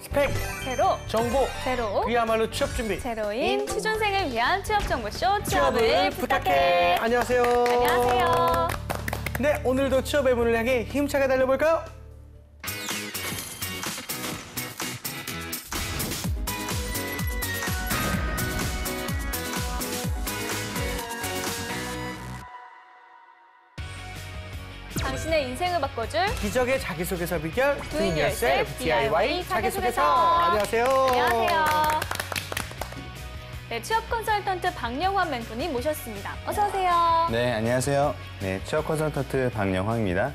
스펙 제로, 정보 제로, 그야말로 취업 준비 제로인 취준생을 위한 취업 정보쇼 취업을 부탁해. 안녕하세요. 안녕하세요. 네, 오늘도 취업의 문을 향해 힘차게 달려볼까요? 당신의 인생을 바꿔줄 기적의 자기소개서 비결 Doing Yourself DIY 자기소개서. 안녕하세요. 안녕하세요. 네, 취업 컨설턴트 박영환 멘토님 모셨습니다. 어서 오세요. 네, 안녕하세요. 네, 취업 컨설턴트 박영환입니다.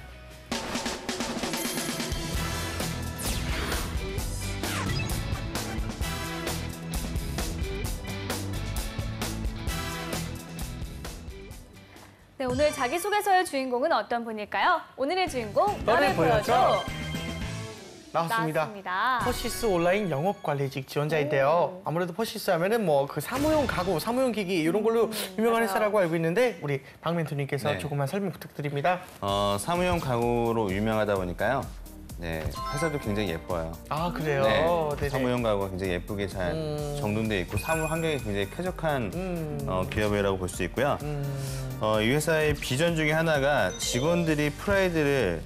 네, 오늘 자기소개서의 주인공은 어떤 분일까요? 오늘의 주인공 너를 보여줘. 나왔습니다. 나왔습니다. 퍼시스 온라인 영업관리직 지원자인데요. 아무래도 퍼시스 하면은 뭐 그 사무용 가구, 사무용 기기 이런 걸로 유명한 맞아요. 회사라고 알고 있는데 우리 박 멘토님께서 네. 조금만 설명 부탁드립니다. 사무용 가구로 유명하다 보니까요. 네, 회사도 굉장히 예뻐요. 아, 그래요? 네, 네네. 사무용 가구가 굉장히 예쁘게 잘 정돈돼 있고 사무 환경이 굉장히 쾌적한 기업이라고 볼 수 있고요. 이 회사의 비전 중에 하나가 직원들이 프라이드를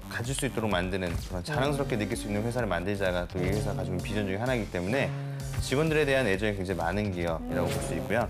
가질 수 있도록 만드는 그런 자랑스럽게 느낄 수 있는 회사를 만들자가 또 이 회사가 가지고 있는 비전 중에 하나이기 때문에 직원들에 대한 애정이 굉장히 많은 기업이라고 볼 수 있고요.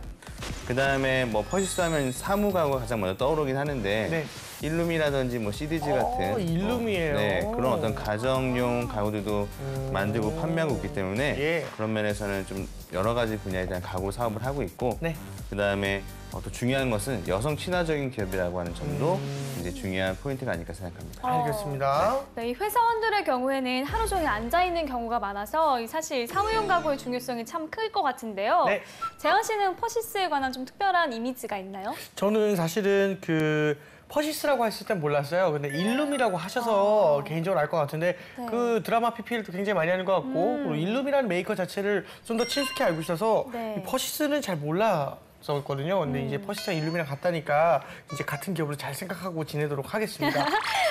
그다음에 뭐 퍼시스 하면 사무 가구가 가장 먼저 떠오르긴 하는데 네. 일룸이라든지 뭐 CDG 같은 일룸이에요. 네, 그런 어떤 가정용 가구들도 만들고 판매하고 있기 때문에 예. 그런 면에서는 좀 여러 가지 분야에 대한 가구 사업을 하고 있고 네. 그다음에 또 중요한 것은 여성 친화적인 기업이라고 하는 점도 이제 중요한 포인트가 아닐까 생각합니다. 알겠습니다. 네, 이 회사원들의 경우에는 하루 종일 앉아있는 경우가 많아서 사실 사무용 가구의 중요성이 참 클 것 같은데요. 네. 재현 씨는 퍼시스에 관한 좀 특별한 이미지가 있나요? 저는 사실은 그 퍼시스라고 했을 땐 몰랐어요. 근데 일룸이라고 하셔서 개인적으로 알 것 같은데 네. 그 드라마 PPL도 굉장히 많이 하는 것 같고 그리고 일룸이라는 메이커 자체를 좀 더 친숙히 알고 있어서 네. 이 퍼시스는 잘 몰랐었거든요. 근데 이제 퍼시스랑 일룸이랑 같다니까 이제 같은 기업으로 잘 생각하고 지내도록 하겠습니다.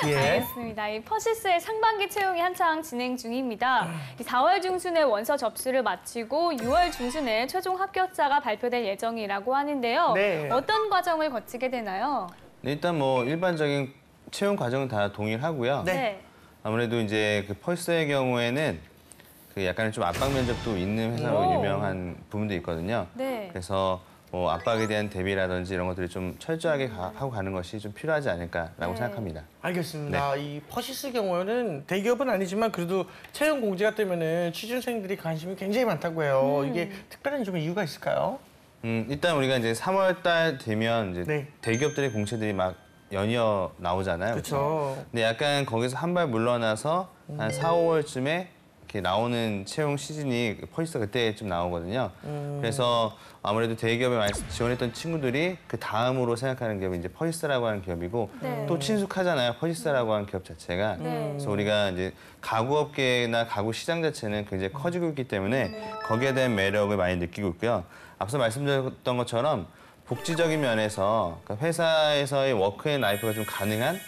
예. 알겠습니다. 이 퍼시스의 상반기 채용이 한창 진행 중입니다. 이 4월 중순에 원서 접수를 마치고 6월 중순에 최종 합격자가 발표될 예정이라고 하는데요. 네. 어떤 과정을 거치게 되나요? 일단 뭐 일반적인 채용 과정은 다 동일하고요. 네. 아무래도 이제 그 펄스의 경우에는 그 약간의 좀 압박 면접도 있는 회사로 오. 유명한 부분도 있거든요. 네. 그래서 뭐 압박에 대한 대비라든지 이런 것들을 좀 철저하게 하고 가는 것이 좀 필요하지 않을까라고 네. 생각합니다. 알겠습니다. 이 퍼시스 경우에는 대기업은 아니지만 그래도 채용 공지가 뜨면은 취준생들이 관심이 굉장히 많다고 해요. 이게 특별한 좀 이유가 있을까요? 일단 우리가 이제 3월 달 되면 이제 네. 대기업들의 공채들이 막 연이어 나오잖아요. 그렇죠. 근데 약간 거기서 한 발 물러나서 한 4, 5월쯤에 이렇게 나오는 채용 시즌이 퍼시스가 그때쯤 나오거든요. 그래서 아무래도 대기업에 많이 지원했던 친구들이 그 다음으로 생각하는 기업이 이제 퍼시스라고 하는 기업이고 네. 또 친숙하잖아요. 퍼시스라고 하는 기업 자체가. 네. 그래서 우리가 이제 가구업계나 가구 시장 자체는 굉장히 커지고 있기 때문에 거기에 대한 매력을 많이 느끼고 있고요. 앞서 말씀드렸던 것처럼 복지적인 면에서 그러니까 회사에서의 워크앤라이프가 좀 가능한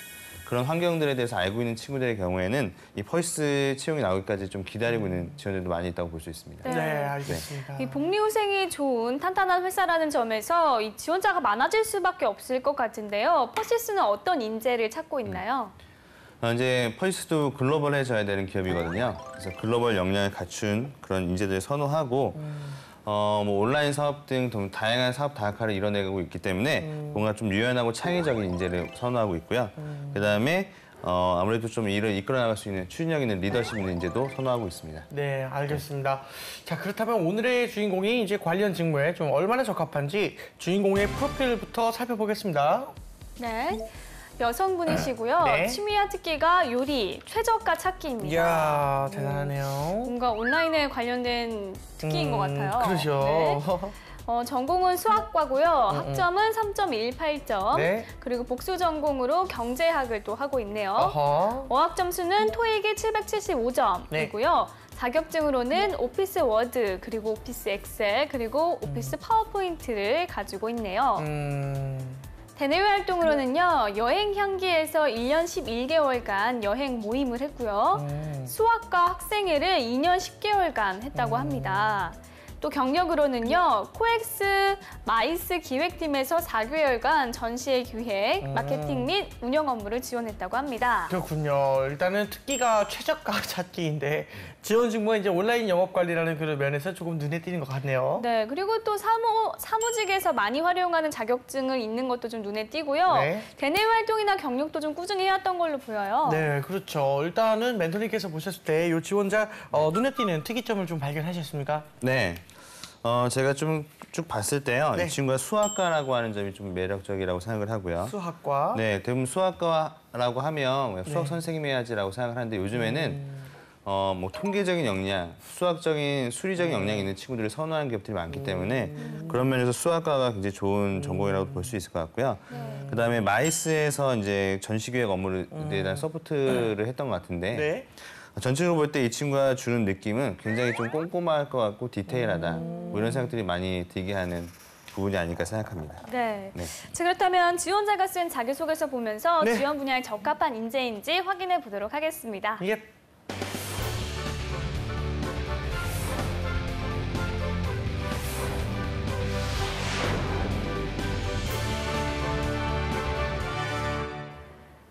그런 환경들에 대해서 알고 있는 친구들의 경우에는 이 퍼시스 채용이 나오기까지 좀 기다리고 있는 지원들도 많이 있다고 볼 수 있습니다. 네. 네, 알겠습니다. 이 복리후생이 좋은 탄탄한 회사라는 점에서 이 지원자가 많아질 수밖에 없을 것 같은데요. 퍼시스는 어떤 인재를 찾고 있나요? 이제 퍼시스도 글로벌해져야 되는 기업이거든요. 그래서 글로벌 역량을 갖춘 그런 인재들을 선호하고 뭐 온라인 사업 등 다양한 사업 다각화를 이뤄내고 있기 때문에 뭔가 좀 유연하고 창의적인 인재를 선호하고 있고요. 그다음에 아무래도 좀 일을 이끌어 나갈 수 있는 추진력 있는 리더십 있는 인재도 선호하고 있습니다. 네, 알겠습니다. 자, 그렇다면 오늘의 주인공이 이제 관련 직무에 좀 얼마나 적합한지 주인공의 프로필부터 살펴보겠습니다. 네. 여성분이시고요. 네. 취미와 특기가 요리, 최저가 찾기입니다. 이야, 대단하네요. 뭔가 온라인에 관련된 특기인 것 같아요. 그러죠. 네. 전공은 수학과고요. 학점은 3.18점. 네. 그리고 복수 전공으로 경제학을 또 하고 있네요. 어허. 어학 점수는 토익이 775점이고요. 자격증으로는 오피스 워드, 그리고 오피스 엑셀, 그리고 오피스 파워포인트를 가지고 있네요. 대내외 활동으로는요, 여행 향기에서 1년 11개월간 여행 모임을 했고요. 수학과 학생회를 2년 10개월간 했다고 합니다. 또 경력으로는요, 코엑스 마이스 기획팀에서 4개월간 전시회 기획, 마케팅 및 운영 업무를 지원했다고 합니다. 그렇군요. 일단은 특기가 최저가 찾기인데 지원 직무가 이제 온라인 영업 관리라는 그런 면에서 조금 눈에 띄는 것 같네요. 네, 그리고 또 사무직에서 많이 활용하는 자격증을 있는 것도 좀 눈에 띄고요. 네. 대내외 활동이나 경력도 좀 꾸준히 해왔던 걸로 보여요. 네, 그렇죠. 일단은 멘토님께서 보셨을 때 이 지원자 눈에 띄는 특이점을 좀 발견하셨습니까? 네. 제가 좀 쭉 봤을 때요. 네. 이 친구가 수학과라고 하는 점이 좀 매력적이라고 생각을 하고요. 수학과. 네, 대부분 수학과라고 하면 수학 선생님 해야지라고 생각을 하는데 요즘에는 뭐 통계적인 역량, 수학적인, 수리적인 역량이 있는 친구들을 선호하는 기업들이 많기 때문에 그런 면에서 수학과가 굉장히 좋은 전공이라고 볼 수 있을 것 같고요. 그다음에 마이스에서 이제 전시기획 업무에 대한 서포트를 했던 것 같은데 네. 전체적으로 볼 때 이 친구가 주는 느낌은 굉장히 좀 꼼꼼할 것 같고 디테일하다. 뭐 이런 생각들이 많이 들게 하는 부분이 아닐까 생각합니다. 네. 네. 자, 그렇다면 지원자가 쓴 자기소개서 보면서 네. 지원 분야에 적합한 인재인지 확인해 보도록 하겠습니다. 이게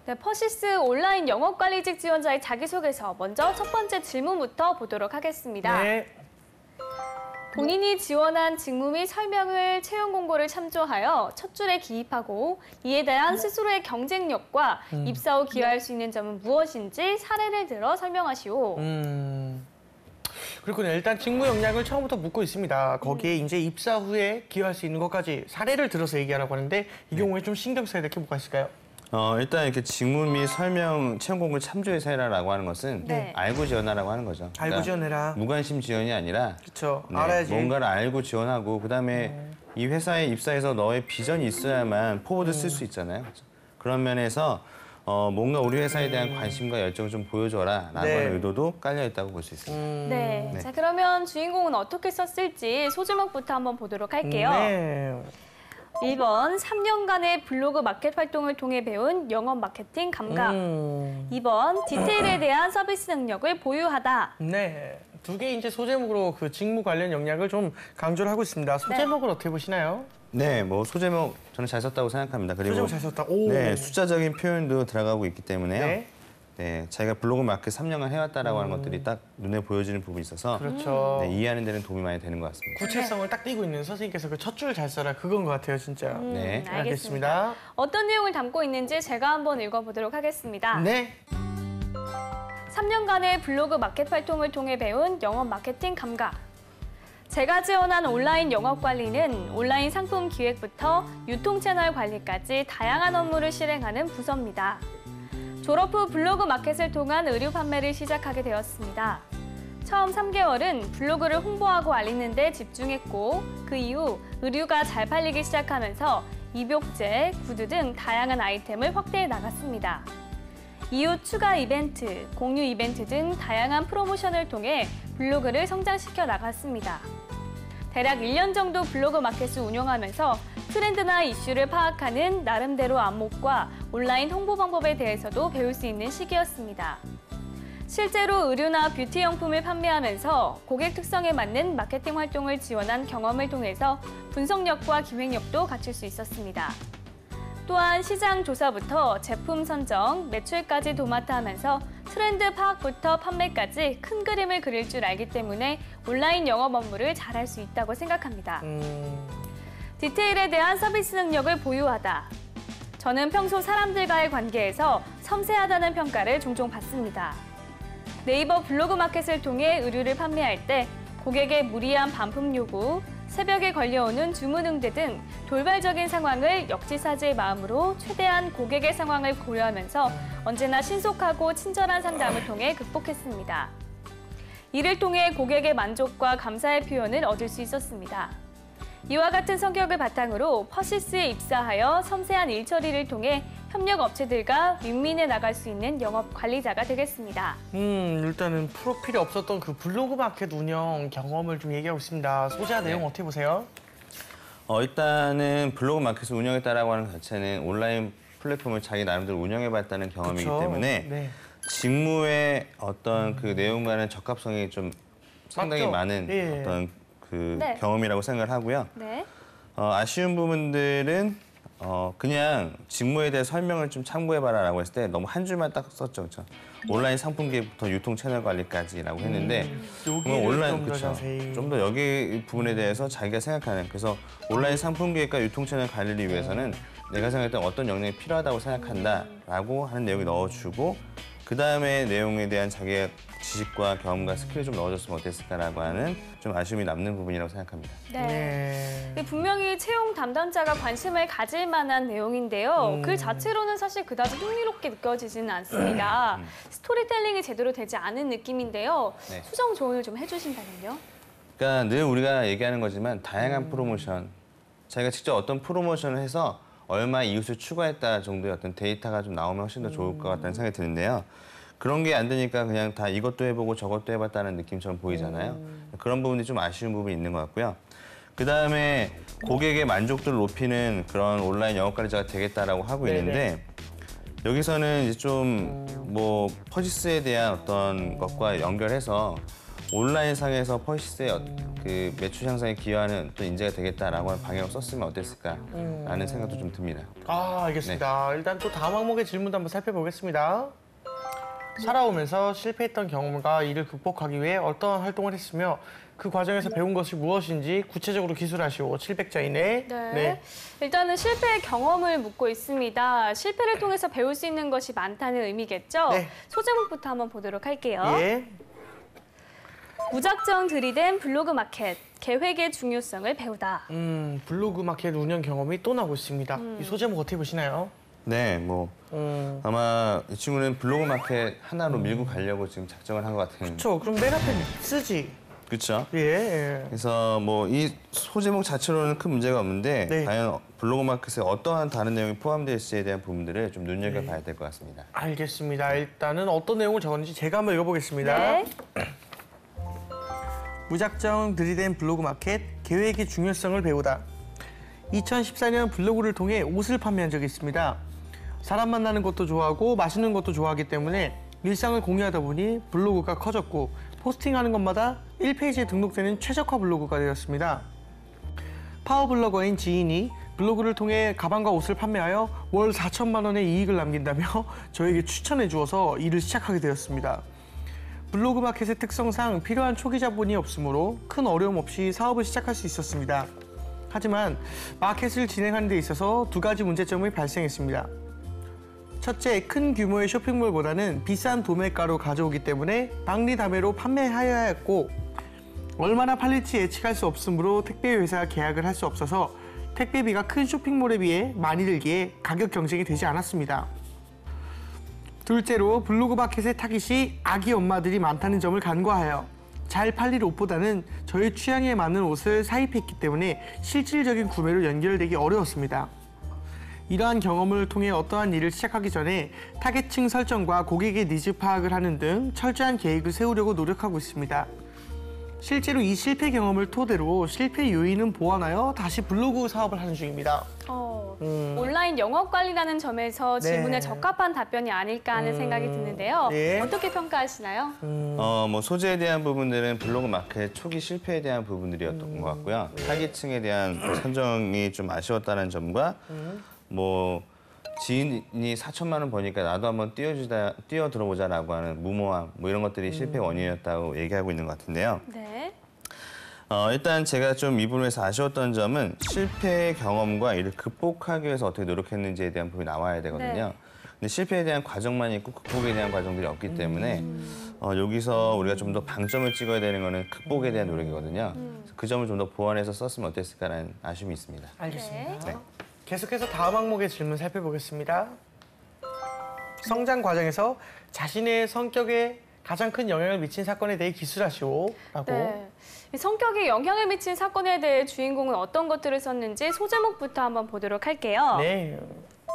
네, 퍼시스 온라인 영업관리직 지원자의 자기소개서. 먼저 첫 번째 질문부터 보도록 하겠습니다. 네. 본인이 지원한 직무 및 설명을 채용 공고를 참조하여 첫 줄에 기입하고 이에 대한 스스로의 경쟁력과 입사 후 기여할 수 있는 점은 무엇인지 사례를 들어 설명하시오. 그렇군요. 일단 직무 역량을 처음부터 묻고 있습니다. 거기에 이제 입사 후에 기여할 수 있는 것까지 사례를 들어서 얘기하라고 하는데 이 경우에 좀 신경 써야 될 게 뭐가 있을까요? 일단 이렇게 직무 및 설명 채용 공고 참조해서 해라라고 하는 것은 네. 알고 지원하라고 하는 거죠. 알고 지원해라. 무관심 지원이 아니라 그렇죠. 네, 알아야지. 뭔가를 알고 지원하고 그다음에 이 회사에 입사해서 너의 비전이 있어야만 포워드 쓸 수 있잖아요. 그렇죠? 그런 면에서 뭔가 우리 회사에 대한 관심과 열정을 좀 보여줘라라고 네. 하는 의도도 깔려 있다고 볼 수 있습니다. 네. 네. 자, 그러면 주인공은 어떻게 썼을지 소제목부터 한번 보도록 할게요. 네. 1번, 3년간의 블로그 마켓 활동을 통해 배운 영업 마케팅 감각. 2번, 디테일에 대한 서비스 능력을 보유하다. 네. 두 개 이제 소제목으로 그 직무 관련 역량을 좀 강조를 하고 있습니다. 소제목을 어떻게 보시나요? 네, 뭐 소제목 저는 잘 썼다고 생각합니다. 그리고 소제목 잘 썼다. 오. 네, 숫자적인 표현도 들어가고 있기 때문에요. 네. 네, 자기가 블로그 마켓 3년간 해왔다라고 하는 것들이 딱 눈에 보여지는 부분이 있어서 그렇죠. 네, 이해하는 데는 도움이 많이 되는 것 같습니다. 구체성을 딱 띄고 있는 선생님께서 그 첫 줄 잘 써라 그건 것 같아요, 진짜. 네. 알겠습니다. 어떤 내용을 담고 있는지 제가 한번 읽어보도록 하겠습니다. 네. 3년간의 블로그 마켓 활동을 통해 배운 영업 마케팅 감각. 제가 지원한 온라인 영업 관리는 온라인 상품 기획부터 유통 채널 관리까지 다양한 업무를 실행하는 부서입니다. 졸업 후 블로그 마켓을 통한 의류 판매를 시작하게 되었습니다. 처음 3개월은 블로그를 홍보하고 알리는 데 집중했고 그 이후 의류가 잘 팔리기 시작하면서 입욕제, 구두 등 다양한 아이템을 확대해 나갔습니다. 이후 추가 이벤트, 공유 이벤트 등 다양한 프로모션을 통해 블로그를 성장시켜 나갔습니다. 대략 1년 정도 블로그 마켓을 운영하면서 트렌드나 이슈를 파악하는 나름대로 안목과 온라인 홍보 방법에 대해서도 배울 수 있는 시기였습니다. 실제로 의류나 뷰티용품을 판매하면서 고객 특성에 맞는 마케팅 활동을 지원한 경험을 통해서 분석력과 기획력도 갖출 수 있었습니다. 또한 시장 조사부터 제품 선정, 매출까지 도맡아 하면서 트렌드 파악부터 판매까지 큰 그림을 그릴 줄 알기 때문에 온라인 영업 업무를 잘할 수 있다고 생각합니다. 디테일에 대한 서비스 능력을 보유하다. 저는 평소 사람들과의 관계에서 섬세하다는 평가를 종종 받습니다. 네이버 블로그 마켓을 통해 의류를 판매할 때 고객의 무리한 반품 요구, 새벽에 걸려오는 주문 응대 등 돌발적인 상황을 역지사지의 마음으로 최대한 고객의 상황을 고려하면서 언제나 신속하고 친절한 상담을 통해 극복했습니다. 이를 통해 고객의 만족과 감사의 표현을 얻을 수 있었습니다. 이와 같은 성격을 바탕으로 퍼시스에 입사하여 섬세한 일 처리를 통해 협력 업체들과 윈윈해 나갈 수 있는 영업 관리자가 되겠습니다. 일단은 프로필이 없었던 그 블로그 마켓 운영 경험을 좀 얘기하고 있습니다. 소재와 내용 어떻게 보세요? 일단은 블로그 마켓을 운영했다라고 하는 것 자체는 온라인 플랫폼을 자기 나름대로 운영해봤다는 경험이기 그쵸. 때문에 네. 직무의 어떤 그 내용과는 적합성이 좀 상당히 맞죠? 많은 예. 어떤 그 네. 경험이라고 생각을 하고요. 네. 아쉬운 부분들은 그냥 직무에 대해 설명을 좀 참고해봐라라고 했을 때 너무 한 줄만 딱 썼죠, 그렇죠? 온라인 상품 기획부터 유통 채널 관리까지라고 했는데 여기를 좀더 자세히. 좀 더 여기 부분에 대해서 자기가 생각하는 그래서 온라인 상품 기획과 유통 채널 관리를 위해서는 내가 생각했던 어떤 역량이 필요하다고 생각한다라고 하는 내용을 넣어주고 그 다음에 내용에 대한 자기의 지식과 경험과 스킬을 좀 넣어줬으면 어땠을까라고 하는 좀 아쉬움이 남는 부분이라고 생각합니다. 네. 분명히 채용 담당자가 관심을 가질 만한 내용인데요. 글 자체로는 사실 그다지 흥미롭게 느껴지지는 않습니다. 스토리텔링이 제대로 되지 않은 느낌인데요. 네. 수정 조언을 좀 해주신다면요? 그러니까 늘 우리가 얘기하는 거지만 다양한 프로모션, 자기가 직접 어떤 프로모션을 해서 얼마 이웃을 추가했다 정도의 어떤 데이터가 좀 나오면 훨씬 더 좋을 것 같다는 생각이 드는데요. 그런 게 안 되니까 그냥 다 이것도 해보고 저것도 해봤다는 느낌처럼 보이잖아요. 그런 부분이 좀 아쉬운 부분이 있는 것 같고요. 그다음에 고객의 만족도를 높이는 그런 온라인 영업 관리자가 되겠다라고 하고 네네. 있는데 여기서는 이제 좀 뭐 퍼시스에 대한 어떤 것과 연결해서 온라인 상에서 퍼시스의 그 매출 향상에 기여하는 또 인재가 되겠다라고 하는 방향을 썼으면 어땠을까라는 생각도 좀 듭니다. 알겠습니다. 일단 또 다음 항목의 질문도 한번 살펴보겠습니다. 살아오면서 실패했던 경험과 이를 극복하기 위해 어떤 활동을 했으며 그 과정에서 배운 것이 무엇인지 구체적으로 기술하시오. 700자 이내. 네. 일단은 실패의 경험을 묻고 있습니다. 실패를 통해서 배울 수 있는 것이 많다는 의미겠죠? 네. 소제목부터 한번 보도록 할게요. 예. 무작정 들이댄 블로그 마켓, 계획의 중요성을 배우다. 블로그 마켓 운영 경험이 또 나오고 있습니다. 이 소제목 어떻게 보시나요? 네, 뭐 아마 이 친구는 블로그 마켓 하나로 밀고 가려고 지금 작정을 한 것 같은. 그렇죠. 그럼 맨 앞에 쓰지. 그렇죠. 예. 그래서 뭐 이 소제목 자체로는 큰 문제가 없는데 네. 과연 블로그 마켓에 어떠한 다른 내용이 포함되어 있을지에 대한 부분들을 좀 눈여겨봐야 될 것 같습니다. 알겠습니다. 일단은 어떤 내용을 적었는지 제가 한번 읽어보겠습니다. 네. 무작정 들이댄 블로그 마켓, 계획의 중요성을 배우다. 2014년 블로그를 통해 옷을 판매한 적이 있습니다. 사람 만나는 것도 좋아하고 맛있는 것도 좋아하기 때문에 일상을 공유하다 보니 블로그가 커졌고 포스팅하는 것마다 1페이지에 등록되는 최적화 블로그가 되었습니다. 파워블로거인 지인이 블로그를 통해 가방과 옷을 판매하여 월 4천만 원의 이익을 남긴다며 저에게 추천해 주어서 일을 시작하게 되었습니다. 블로그 마켓의 특성상 필요한 초기 자본이 없으므로 큰 어려움 없이 사업을 시작할 수 있었습니다. 하지만 마켓을 진행하는 데 있어서 두 가지 문제점이 발생했습니다. 첫째, 큰 규모의 쇼핑몰보다는 비싼 도매가로 가져오기 때문에 박리담회로 판매하여야 했고 얼마나 팔릴지 예측할 수 없으므로 택배 회사와 계약을 할 수 없어서 택배비가 큰 쇼핑몰에 비해 많이 들기에 가격 경쟁이 되지 않았습니다. 둘째로 블로그 마켓의 타깃이 아기 엄마들이 많다는 점을 간과하여 잘 팔릴 옷보다는 저희 취향에 맞는 옷을 사입했기 때문에 실질적인 구매로 연결되기 어려웠습니다. 이러한 경험을 통해 어떠한 일을 시작하기 전에 타겟층 설정과 고객의 니즈 파악을 하는 등 철저한 계획을 세우려고 노력하고 있습니다. 실제로 이 실패 경험을 토대로 실패 요인은 보완하여 다시 블로그 사업을 하는 중입니다. 온라인 영업 관리라는 점에서 네. 질문에 적합한 답변이 아닐까 하는 생각이 드는데요. 네. 어떻게 평가하시나요? 뭐 소재에 대한 부분들은 블로그 마켓 초기 실패에 대한 부분들이었던 것 같고요. 타깃층에 대한 선정이 좀 아쉬웠다는 점과 뭐 지인이 4천만 원 버니까 나도 한번 뛰어 들어보자라고 하는 무모함 뭐 이런 것들이 실패 원인이었다고 얘기하고 있는 것 같은데요. 네. 일단 제가 좀 이 부분에서 아쉬웠던 점은 실패의 경험과 이를 극복하기 위해서 어떻게 노력했는지에 대한 부분이 나와야 되거든요. 네. 근데 실패에 대한 과정만 있고 극복에 대한 과정들이 없기 때문에 여기서 우리가 좀 더 방점을 찍어야 되는 거는 극복에 대한 노력이거든요. 그 점을 좀 더 보완해서 썼으면 어땠을까라는 아쉬움이 있습니다. 알겠습니다. 네. 계속해서 다음 항목의 질문 살펴보겠습니다. 성장 과정에서 자신의 성격에 가장 큰 영향을 미친 사건에 대해 기술하시오. 라고. 네. 이 성격에 영향을 미친 사건에 대해 주인공은 어떤 것들을 썼는지 소제목부터 한번 보도록 할게요. 네.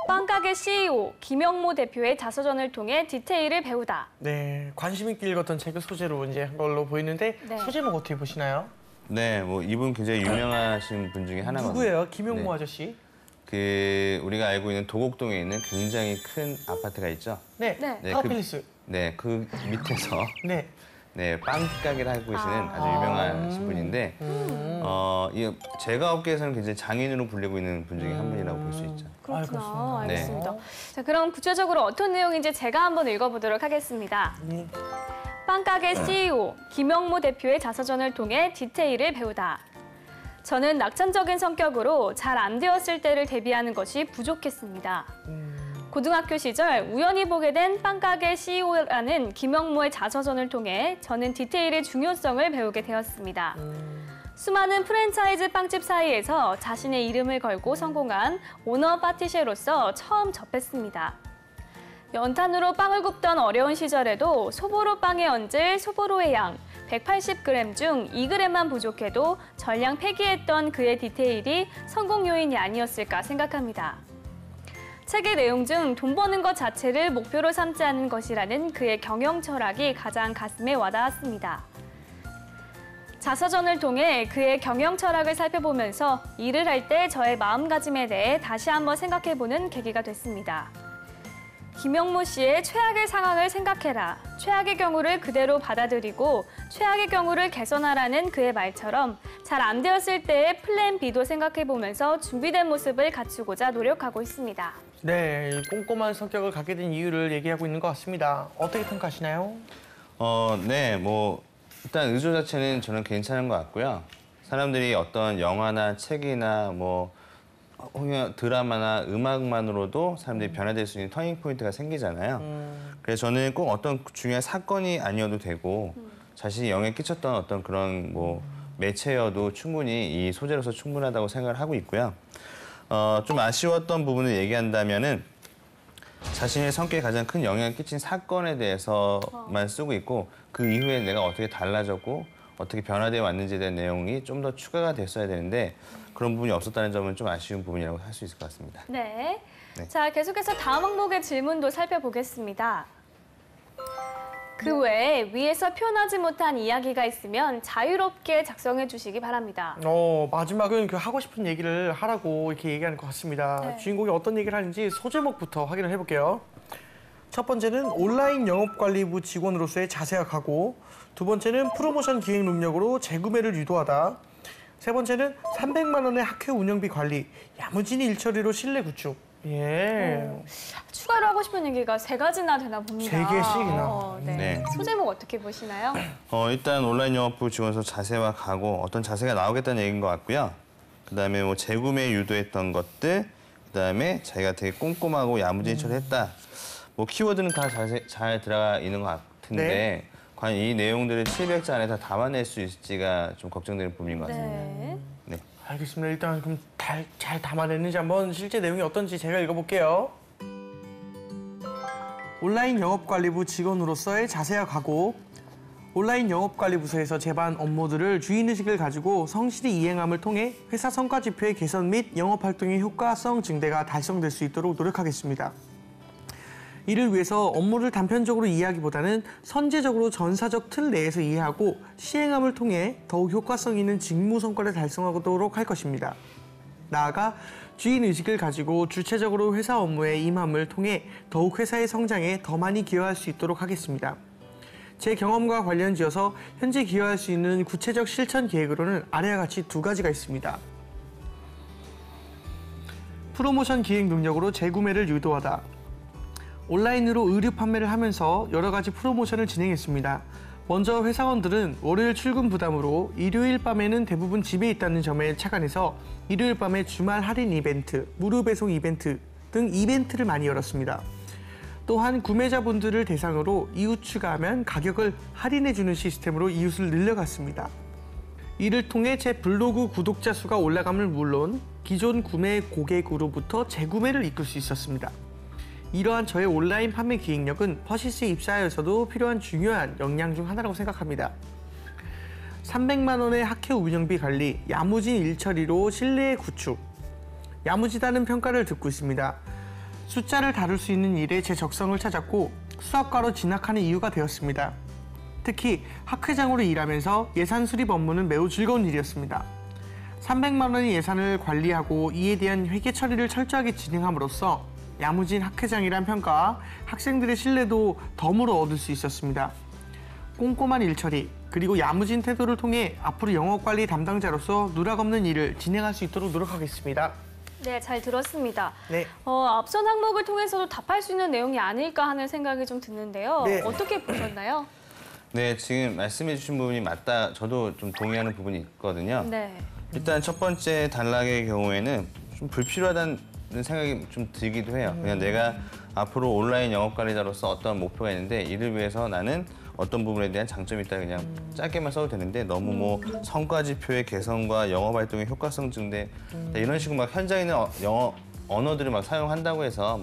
빵가게 CEO 김영모 대표의 자서전을 통해 디테일을 배우다. 네. 관심 있게 읽었던 책을 소재로 이제 한 걸로 보이는데 네. 소제목 어떻게 보시나요? 네, 뭐 이분 굉장히 유명하신 분 중에 하나거든요. 누구예요? 김용모 네. 아저씨? 우리가 알고 있는 도곡동에 있는 굉장히 큰 아파트가 있죠. 네. 네. 네, 파워팰리스. 네, 그 밑에서 네. 네, 빵 가게를 하고 계시는 아주 유명하신 분인데, 이 제과 업계에서는 굉장히 장인으로 불리고 있는 분 중에 한 분이라고 볼 수 있죠. 그렇구나. 그렇습니다. 알겠습니다. 자, 그럼 구체적으로 어떤 내용인지 제가 한번 읽어보도록 하겠습니다. 빵가게 CEO 김영모 대표의 자서전을 통해 디테일을 배우다. 저는 낙천적인 성격으로 잘 안 되었을 때를 대비하는 것이 부족했습니다. 고등학교 시절 우연히 보게 된 빵가게 CEO라는 김영모의 자서전을 통해 저는 디테일의 중요성을 배우게 되었습니다. 수많은 프랜차이즈 빵집 사이에서 자신의 이름을 걸고 성공한 오너 파티셰로서 처음 접했습니다. 연탄으로 빵을 굽던 어려운 시절에도 소보로 빵에 얹을 소보로의 양 180g 중 2g만 부족해도 전량 폐기했던 그의 디테일이 성공 요인이 아니었을까 생각합니다. 책의 내용 중 돈 버는 것 자체를 목표로 삼지 않는 것이라는 그의 경영 철학이 가장 가슴에 와닿았습니다. 자서전을 통해 그의 경영 철학을 살펴보면서 일을 할 때 저의 마음가짐에 대해 다시 한번 생각해보는 계기가 됐습니다. 김영모 씨의 최악의 상황을 생각해라. 최악의 경우를 그대로 받아들이고 최악의 경우를 개선하라는 그의 말처럼 잘 안 되었을 때의 플랜 B도 생각해보면서 준비된 모습을 갖추고자 노력하고 있습니다. 네, 이 꼼꼼한 성격을 갖게 된 이유를 얘기하고 있는 것 같습니다. 어떻게 평가하시나요? 네, 뭐 일단 의조 자체는 저는 괜찮은 것 같고요. 사람들이 어떤 영화나 책이나 뭐 혹은 드라마나 음악만으로도 사람들이 변화될 수 있는 터닝 포인트가 생기잖아요. 그래서 저는 꼭 어떤 중요한 사건이 아니어도 되고 자신이 영향을 끼쳤던 어떤 그런 뭐 매체여도 충분히 이 소재로서 충분하다고 생각을 하고 있고요. 좀 아쉬웠던 부분을 얘기한다면은 자신의 성격에 가장 큰 영향을 끼친 사건에 대해서만 쓰고 있고 그 이후에 내가 어떻게 달라졌고 어떻게 변화되어 왔는지에 대한 내용이 좀 더 추가가 됐어야 되는데 그런 부분이 없었다는 점은 좀 아쉬운 부분이라고 할 수 있을 것 같습니다. 네. 네. 자, 계속해서 다음 항목의 질문도 살펴보겠습니다. 그 외에 위에서 표현하지 못한 이야기가 있으면 자유롭게 작성해 주시기 바랍니다. 마지막은 그 하고 싶은 얘기를 하라고 이렇게 얘기하는 것 같습니다. 네. 주인공이 어떤 얘기를 하는지 소제목부터 확인을 해볼게요. 첫 번째는 온라인 영업관리부 직원으로서의 자세와 각오. 두 번째는 프로모션 기획 능력으로 재구매를 유도하다. 세 번째는 300만 원의 학회 운영비 관리. 야무진 일처리로 신뢰 구축. 예. 추가로 하고 싶은 얘기가 3가지나 되나 봅니다. 3개씩이나. 네. 네. 소제목 어떻게 보시나요? 일단 온라인 영업부 직원으로서 자세와 각오, 어떤 자세가 나오겠다는 얘기인 것 같고요. 그다음에 뭐 재구매 유도했던 것들, 그다음에 자기가 되게 꼼꼼하고 야무진 처리했다. 뭐 키워드는 다 잘 들어가 있는 것 같은데 네. 과연 이 내용들을 700자 안에 다 담아낼 수 있을지가 좀 걱정되는 부분인 것 같습니다. 네. 네. 알겠습니다. 일단 그럼 잘 담아냈는지 한번 실제 내용이 어떤지 제가 읽어볼게요. 온라인 영업관리부 직원으로서의 자세와 각오. 온라인 영업관리부서에서 제반 업무들을 주인의식을 가지고 성실히 이행함을 통해 회사 성과 지표의 개선 및 영업활동의 효과성 증대가 달성될 수 있도록 노력하겠습니다. 이를 위해서 업무를 단편적으로 이해하기보다는 선제적으로 전사적 틀 내에서 이해하고 시행함을 통해 더욱 효과성 있는 직무 성과를 달성하도록 할 것입니다. 나아가 주인의식을 가지고 주체적으로 회사 업무에 임함을 통해 더욱 회사의 성장에 더 많이 기여할 수 있도록 하겠습니다. 제 경험과 관련지어서 현재 기여할 수 있는 구체적 실천 계획으로는 아래와 같이 2가지가 있습니다. 프로모션 기획 능력으로 재구매를 유도하다. 온라인으로 의류 판매를 하면서 여러 가지 프로모션을 진행했습니다. 먼저 회사원들은 월요일 출근 부담으로 일요일 밤에는 대부분 집에 있다는 점에 착안해서 일요일 밤에 주말 할인 이벤트, 무료 배송 이벤트 등 이벤트를 많이 열었습니다. 또한 구매자분들을 대상으로 이웃 추가하면 가격을 할인해주는 시스템으로 이웃을 늘려갔습니다. 이를 통해 제 블로그 구독자 수가 올라감을 물론 기존 구매 고객으로부터 재구매를 이끌 수 있었습니다. 이러한 저의 온라인 판매 기획력은 퍼시스에 입사하여서도 필요한 중요한 역량 중 하나라고 생각합니다. 300만 원의 학회 운영비 관리, 야무진 일처리로 신뢰의 구축. 야무지다는 평가를 듣고 있습니다. 숫자를 다룰 수 있는 일에 제 적성을 찾았고 수학과로 진학하는 이유가 되었습니다. 특히 학회장으로 일하면서 예산 수립 업무는 매우 즐거운 일이었습니다. 300만 원의 예산을 관리하고 이에 대한 회계 처리를 철저하게 진행함으로써 야무진 학회장이란 평가와 학생들의 신뢰도 덤으로 얻을 수 있었습니다. 꼼꼼한 일처리 그리고 야무진 태도를 통해 앞으로 영업관리 담당자로서 누락 없는 일을 진행할 수 있도록 노력하겠습니다. 네, 잘 들었습니다. 네. 앞선 항목을 통해서도 답할 수 있는 내용이 아닐까 하는 생각이 좀 드는데요. 네. 어떻게 보셨나요? 네, 지금 말씀해 주신 부분이 맞다. 저도 좀 동의하는 부분이 있거든요. 네. 일단 첫 번째 단락의 경우에는 좀 불필요하다는 생각이 좀 들기도 해요. 그냥 내가 앞으로 온라인 영업관리자로서 어떤 목표가 있는데 이를 위해서 나는 어떤 부분에 대한 장점이 있다 그냥 짧게만 써도 되는데 너무 뭐 성과 지표의 개선과 영업 활동의 효과성 증대 이런 식으로 막 현장에 있는 영어 언어들을 막 사용한다고 해서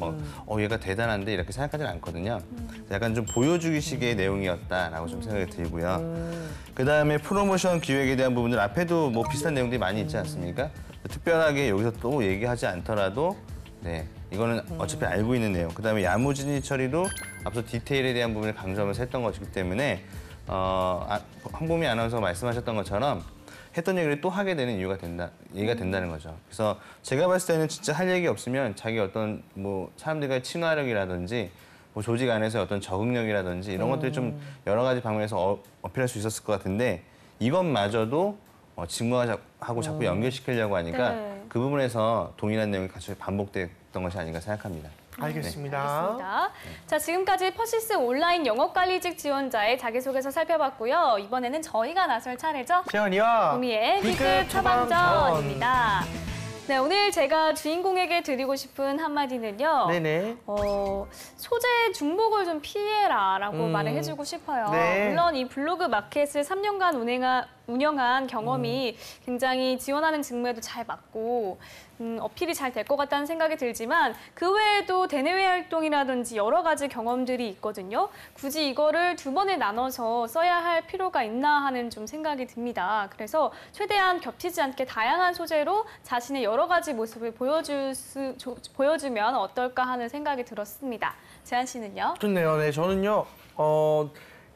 얘가 대단한데 이렇게 생각하지는 않거든요. 약간 좀 보여주기식의 내용이었다라고 좀 생각이 들고요. 그다음에 프로모션 기획에 대한 부분들 앞에도 뭐 비슷한 내용들이 많이 있지 않습니까? 특별하게 여기서 또 얘기하지 않더라도 네, 이거는 어차피 알고 있는 내용. 그다음에 야무진 처리도 앞서 디테일에 대한 부분을 강조하면서 했던 것이기 때문에 황보미 아나운서가 말씀하셨던 것처럼 했던 얘기를 또 하게 되는 이유가 얘기가 된다는 거죠. 그래서 제가 봤을 때는 진짜 할 얘기 없으면 자기 어떤 뭐 사람들과의 친화력이라든지 뭐 조직 안에서 어떤 적응력이라든지 이런 것들이 좀 여러 가지 방면에서 어필할 수 있었을 것 같은데 이것마저도 직무하고 자꾸 연결시키려고 하니까 네. 그 부분에서 동일한 내용이 같이 반복됐던 것이 아닌가 생각합니다. 알겠습니다. 알겠습니다. 자, 지금까지 퍼시스 온라인 영업관리직 지원자의 자기소개서 살펴봤고요. 이번에는 저희가 나설 차례죠. 재현이와 구미의 B급 처방전입니다. 네, 오늘 제가 주인공에게 드리고 싶은 한마디는요. 네네. 소재 중복을 좀 피해라라고 말을 해주고 싶어요. 네. 물론 이 블로그 마켓을 3년간 운영한 경험이 굉장히 지원하는 직무에도 잘 맞고 어필이 잘 될 것 같다는 생각이 들지만 그 외에도 대내외 활동이라든지 여러 가지 경험들이 있거든요. 굳이 이거를 두 번에 나눠서 써야 할 필요가 있나 하는 좀 생각이 듭니다. 그래서 최대한 겹치지 않게 다양한 소재로 자신의 여러 가지 모습을 보여주면 어떨까 하는 생각이 들었습니다. 재한 씨는요? 좋네요. 네, 저는요.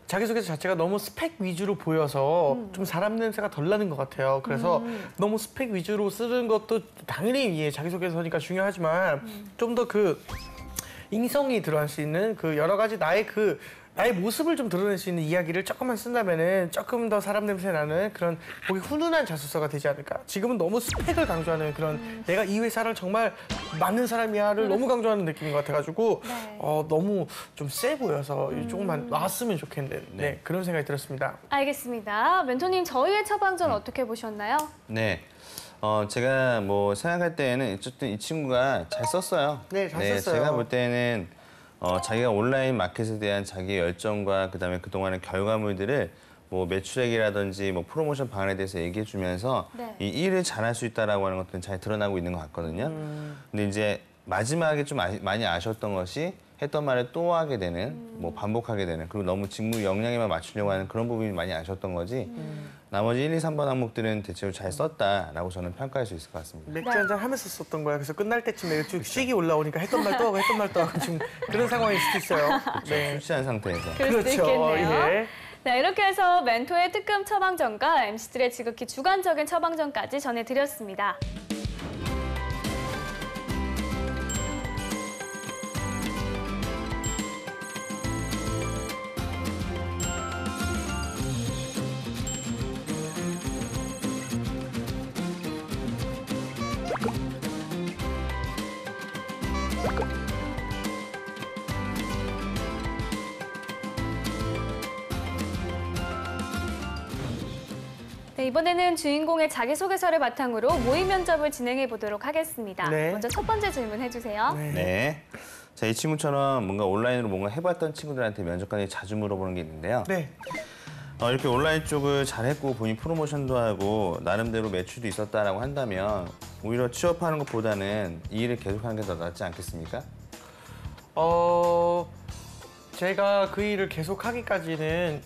자기소개서 자체가 너무 스펙 위주로 보여서 좀 사람 냄새가 덜 나는 것 같아요. 그래서 너무 스펙 위주로 쓰는 것도 당연히 자기소개서니까 중요하지만 좀 더 그 인성이 들어갈 수 있는 그 여러 가지 나의 모습을 좀 드러낼 수 있는 이야기를 조금만 쓴다면은 조금 더 사람 냄새 나는 그런 보기 훈훈한 자소서가 되지 않을까. 지금은 너무 스펙을 강조하는 그런 내가 이 회사를 정말 맞는 사람이야를 너무 강조하는 느낌인 것 같아가지고 네. 너무 좀 세 보여서 조금만 놨으면 좋겠는데 네, 그런 생각이 들었습니다. 알겠습니다. 멘토님, 저희의 처방전 어떻게 보셨나요? 네. 제가 뭐 생각할 때에는 어쨌든 이 친구가 잘 썼어요. 네, 잘 썼어요. 제가 볼 때는 자기가 온라인 마켓에 대한 자기 열정과 그다음에 그동안의 결과물들을 뭐 매출액이라든지 뭐 프로모션 방안에 대해서 얘기해 주면서 네. 이 일을 잘할 수 있다라고 하는 것들은 잘 드러나고 있는 것 같거든요. 근데 이제 마지막에 좀 많이 아쉬웠던 것이 했던 말을 또 하게 되는, 뭐 반복하게 되는, 그리고 너무 직무 역량에만 맞추려고 하는 그런 부분이 많이 아쉬웠던 거지. 나머지 1, 2, 3번 항목들은 대체로 잘 썼다라고 저는 평가할 수 있을 것 같습니다. 맥주 한잔 하면서 썼던 거야. 그래서 끝날 때쯤에 쭉 씩이 올라오니까 했던 말 또 하고 했던 말 또 하고 지금 그런 상황일 수도 있어요. 네. 술 취한 상태에서. 그럴 수도 있겠네요. 예. 네, 이렇게 해서 멘토의 특급 처방전과 MC들의 지극히 주관적인 처방전까지 전해드렸습니다. 네, 이번에는 주인공의 자기소개서를 바탕으로 모의 면접을 진행해 보도록 하겠습니다. 네. 먼저 첫 번째 질문 해주세요. 네. 자, 이 친구처럼 뭔가 온라인으로 뭔가 해봤던 친구들한테 면접관이 자주 물어보는 게 있는데요. 네. 이렇게 온라인 쪽을 잘했고 본인 프로모션도 하고 나름대로 매출도 있었다라고 한다면 오히려 취업하는 것보다는 이 일을 계속하는 게 더 낫지 않겠습니까? 제가 그 일을 계속하기까지는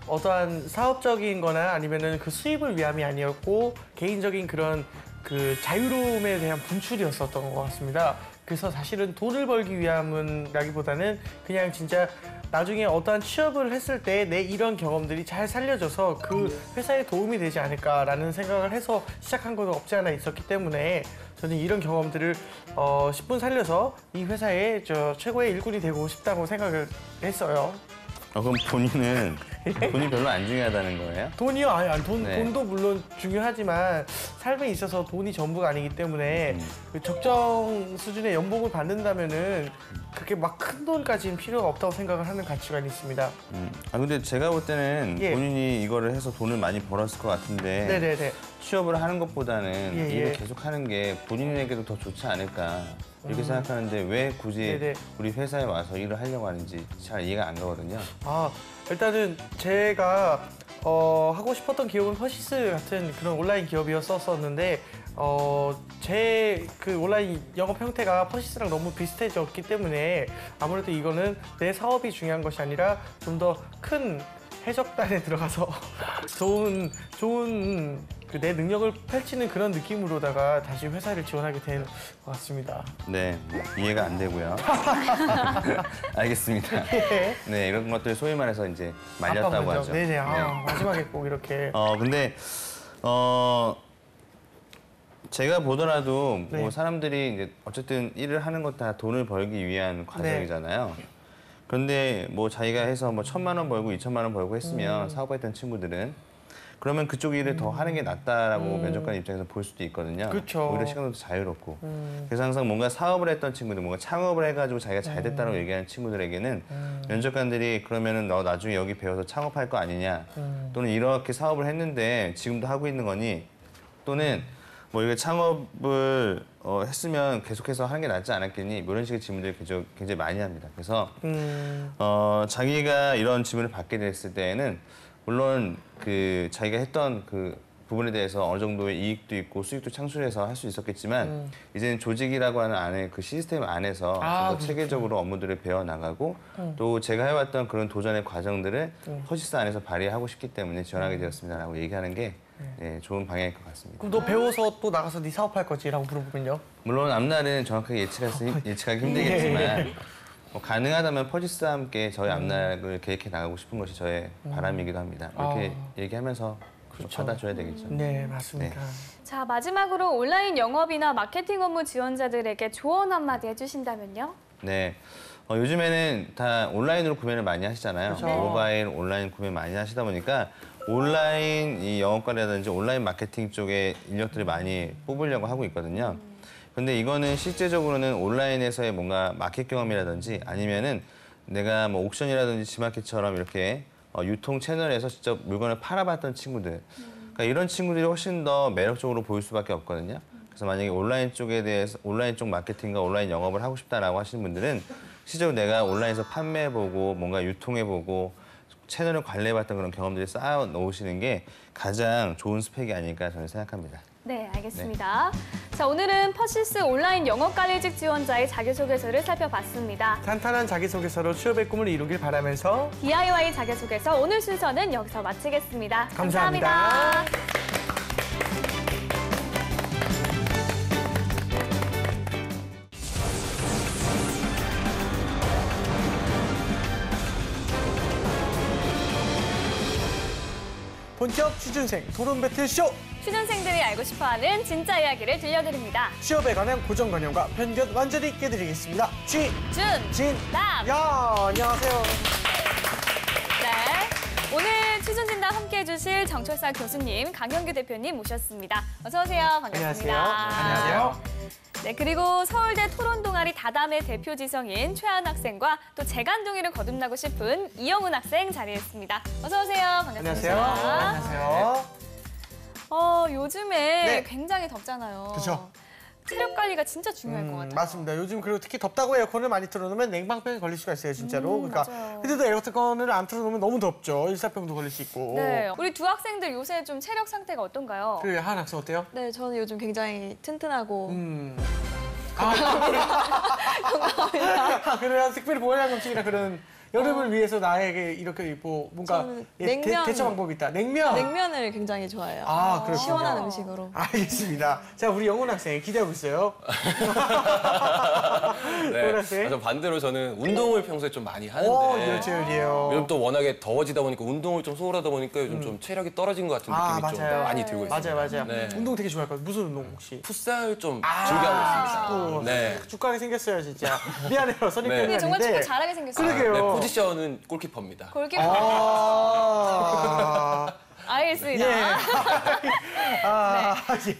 어떠한 사업적인 거나 아니면은 그 수입을 위함이 아니었고 개인적인 그런 그 자유로움에 대한 분출이었었던 것 같습니다. 그래서 사실은 돈을 벌기 위함은 라기보다는 그냥 진짜 나중에 어떠한 취업을 했을 때 내 이런 경험들이 잘 살려져서 그 회사에 도움이 되지 않을까라는 생각을 해서 시작한 것도 없지 않아 있었기 때문에 저는 이런 경험들을 10분 살려서 이 회사의 최고의 일꾼이 되고 싶다고 생각을 했어요. 그럼 본인은 돈이 별로 안 중요하다는 거예요? 돈이요? 아니, 네. 돈도 물론 중요하지만 삶에 있어서 돈이 전부가 아니기 때문에 그 적정 수준의 연봉을 받는다면은 그렇게 막 큰 돈까지는 필요가 없다고 생각을 하는 가치관이 있습니다. 근데 제가 볼 때는 예. 본인이 이거를 해서 돈을 많이 벌었을 것 같은데 네네네. 취업을 하는 것보다는 예, 일을 예. 계속 하는 게 본인에게도 더 좋지 않을까 이렇게 생각하는데 왜 굳이 네네. 우리 회사에 와서 일을 하려고 하는지 잘 이해가 안 가거든요. 일단은 제가 하고 싶었던 기업은 퍼시스 같은 그런 온라인 기업이었었는데 제 그 온라인 영업 형태가 퍼시스랑 너무 비슷해졌기 때문에 아무래도 이거는 내 사업이 중요한 것이 아니라 좀 더 큰 해적단에 들어가서 좋은 그 내 능력을 펼치는 그런 느낌으로다가 다시 회사를 지원하게 된 것 같습니다. 네, 이해가 안 되고요. 알겠습니다. 예. 네, 이런 것들 소위 말해서 이제 말렸다고 아빠 먼저. 하죠. 네네. 마지막에 꼭 이렇게. 근데 제가 보더라도 네. 뭐 사람들이 이제 어쨌든 일을 하는 것 다 돈을 벌기 위한 과정이잖아요. 그런데 뭐 자기가 해서 뭐 1,000만 원 벌고 2,000만 원 벌고 했으면 사업했던 친구들은 그러면 그쪽 일을 더 하는 게 낫다라고 면접관 입장에서 볼 수도 있거든요. 그쵸. 오히려 시간도 더 자유롭고. 그래서 항상 뭔가 사업을 했던 친구들, 뭔가 창업을 해가지고 자기가 잘 됐다고 얘기하는 친구들에게는 면접관들이 그러면은 너 나중에 여기 배워서 창업할 거 아니냐, 또는 이렇게 사업을 했는데 지금도 하고 있는 거니, 또는 뭐 이게 창업을 했으면 계속해서 하는 게 낫지 않았겠니? 뭐 이런 식의 질문들을 굉장히 많이 합니다. 그래서 자기가 이런 질문을 받게 됐을 때에는 물론 그 자기가 했던 그 부분에 대해서 어느 정도의 이익도 있고 수익도 창출해서 할 수 있었겠지만 이제는 조직이라고 하는 안에 그 시스템 안에서 좀 더 체계적으로 업무들을 배워 나가고 또 제가 해왔던 그런 도전의 과정들을 퍼시스 안에서 발휘하고 싶기 때문에 지원하게 되었습니다라고 얘기하는 게 네, 좋은 방향일 것 같습니다. 그럼 너 배워서 또 나가서 네 사업할 거지라고 물어보면요? 물론 앞날은 정확하게 예측하기 힘들겠지만 뭐 가능하다면 퍼시스와 함께 저희 앞날을 계획해 나가고 싶은 것이 저의 바람이기도 합니다. 이렇게 얘기하면서 그렇죠. 받아줘야 되겠죠. 네, 맞습니다. 자, 마지막으로 온라인 영업이나 마케팅 업무 지원자들에게 조언 한마디 해주신다면요? 네. 요즘에는 다 온라인으로 구매를 많이 하시잖아요. 그렇죠. 모바일, 온라인 구매 많이 하시다 보니까 온라인 이 영업관이라든지 온라인 마케팅 쪽에 인력들을 많이 뽑으려고 하고 있거든요. 근데 이거는 실제적으로는 온라인에서의 뭔가 마켓 경험이라든지 아니면은 내가 뭐 옥션이라든지 지마켓처럼 이렇게 유통 채널에서 직접 물건을 팔아봤던 친구들. 그러니까 이런 친구들이 훨씬 더 매력적으로 보일 수밖에 없거든요. 그래서 만약에 온라인 쪽에 대해서 온라인 쪽 마케팅과 온라인 영업을 하고 싶다라고 하시는 분들은 실제로 내가 온라인에서 판매해보고 뭔가 유통해보고 채널을 관리해봤던 그런 경험들을 쌓아 놓으시는 게 가장 좋은 스펙이 아닐까 저는 생각합니다. 네, 알겠습니다. 자, 오늘은 퍼시스 온라인 영업관리직 지원자의 자기소개서를 살펴봤습니다. 탄탄한 자기소개서로 취업의 꿈을 이루길 바라면서 DIY 자기소개서 오늘 순서는 여기서 마치겠습니다. 감사합니다. 본격 취준생 토론 배틀 쇼! 취준생들이 알고 싶어하는 진짜 이야기를 들려드립니다. 취업에 관한 고정관념과 편견 완전히 깨드리겠습니다. 준, 남. 안녕하세요. 네, 오늘 취준진담 함께해 주실 정철사 교수님, 강현규 대표님 모셨습니다. 어서 오세요. 반갑습니다. 안녕하세요. 네, 그리고 서울대 토론 동아리 다담의 대표 지성인 최한 학생과 또 재간둥이를 거듭나고 싶은 이영훈 학생 자리했습니다. 어서 오세요. 반갑습니다. 안녕하세요. 요즘에 네. 굉장히 덥잖아요. 그쵸. 체력 관리가 진짜 중요할 것 같아요. 맞습니다. 요즘 그리고 특히 덥다고 에어컨을 많이 틀어놓으면 냉방병에 걸릴 수가 있어요, 진짜로. 그러니까 맞아요. 근데도 에어컨을 안 틀어놓으면 너무 덥죠. 일사병도 걸릴 수 있고. 네, 우리 두 학생들 요새 좀 체력 상태가 어떤가요? 그래, 한 학생 어때요? 네, 저는 요즘 굉장히 튼튼하고 그래야 특별히 보양식 음식이나 그런 여름을 위해서 나에게 이렇게 뭐 뭔가 저는 냉면. 대처 방법이 있다. 냉면. 냉면을 굉장히 좋아해요. 아, 그렇군요. 시원한 음식으로. 알겠습니다. 자, 우리 영훈 학생 기대하고 있어요. 네. 영훈 학생. 저 반대로 저는 운동을 평소에 좀 많이 하는데 열정이에요. 요즘 또 워낙에 더워지다 보니까 운동을 좀 소홀하다 보니까 요즘 좀 체력이 떨어진 것 같은 느낌이 좀 맞아요. 많이 들고 있습니다. 맞아요. 네. 운동 되게 좋아할 것 같아요. 무슨 운동 혹시? 풋살 좀 즐겨하고 있습니다. 축구. 네. 축구하게 생겼어요, 진짜. 미안해요. 선입견이 네. 근데 정말 축구 아닌데. 잘하게 생겼어요. 그러게요. 네, 포지션은 골키퍼입니다. 골키퍼. 아, 알겠습니다. 예.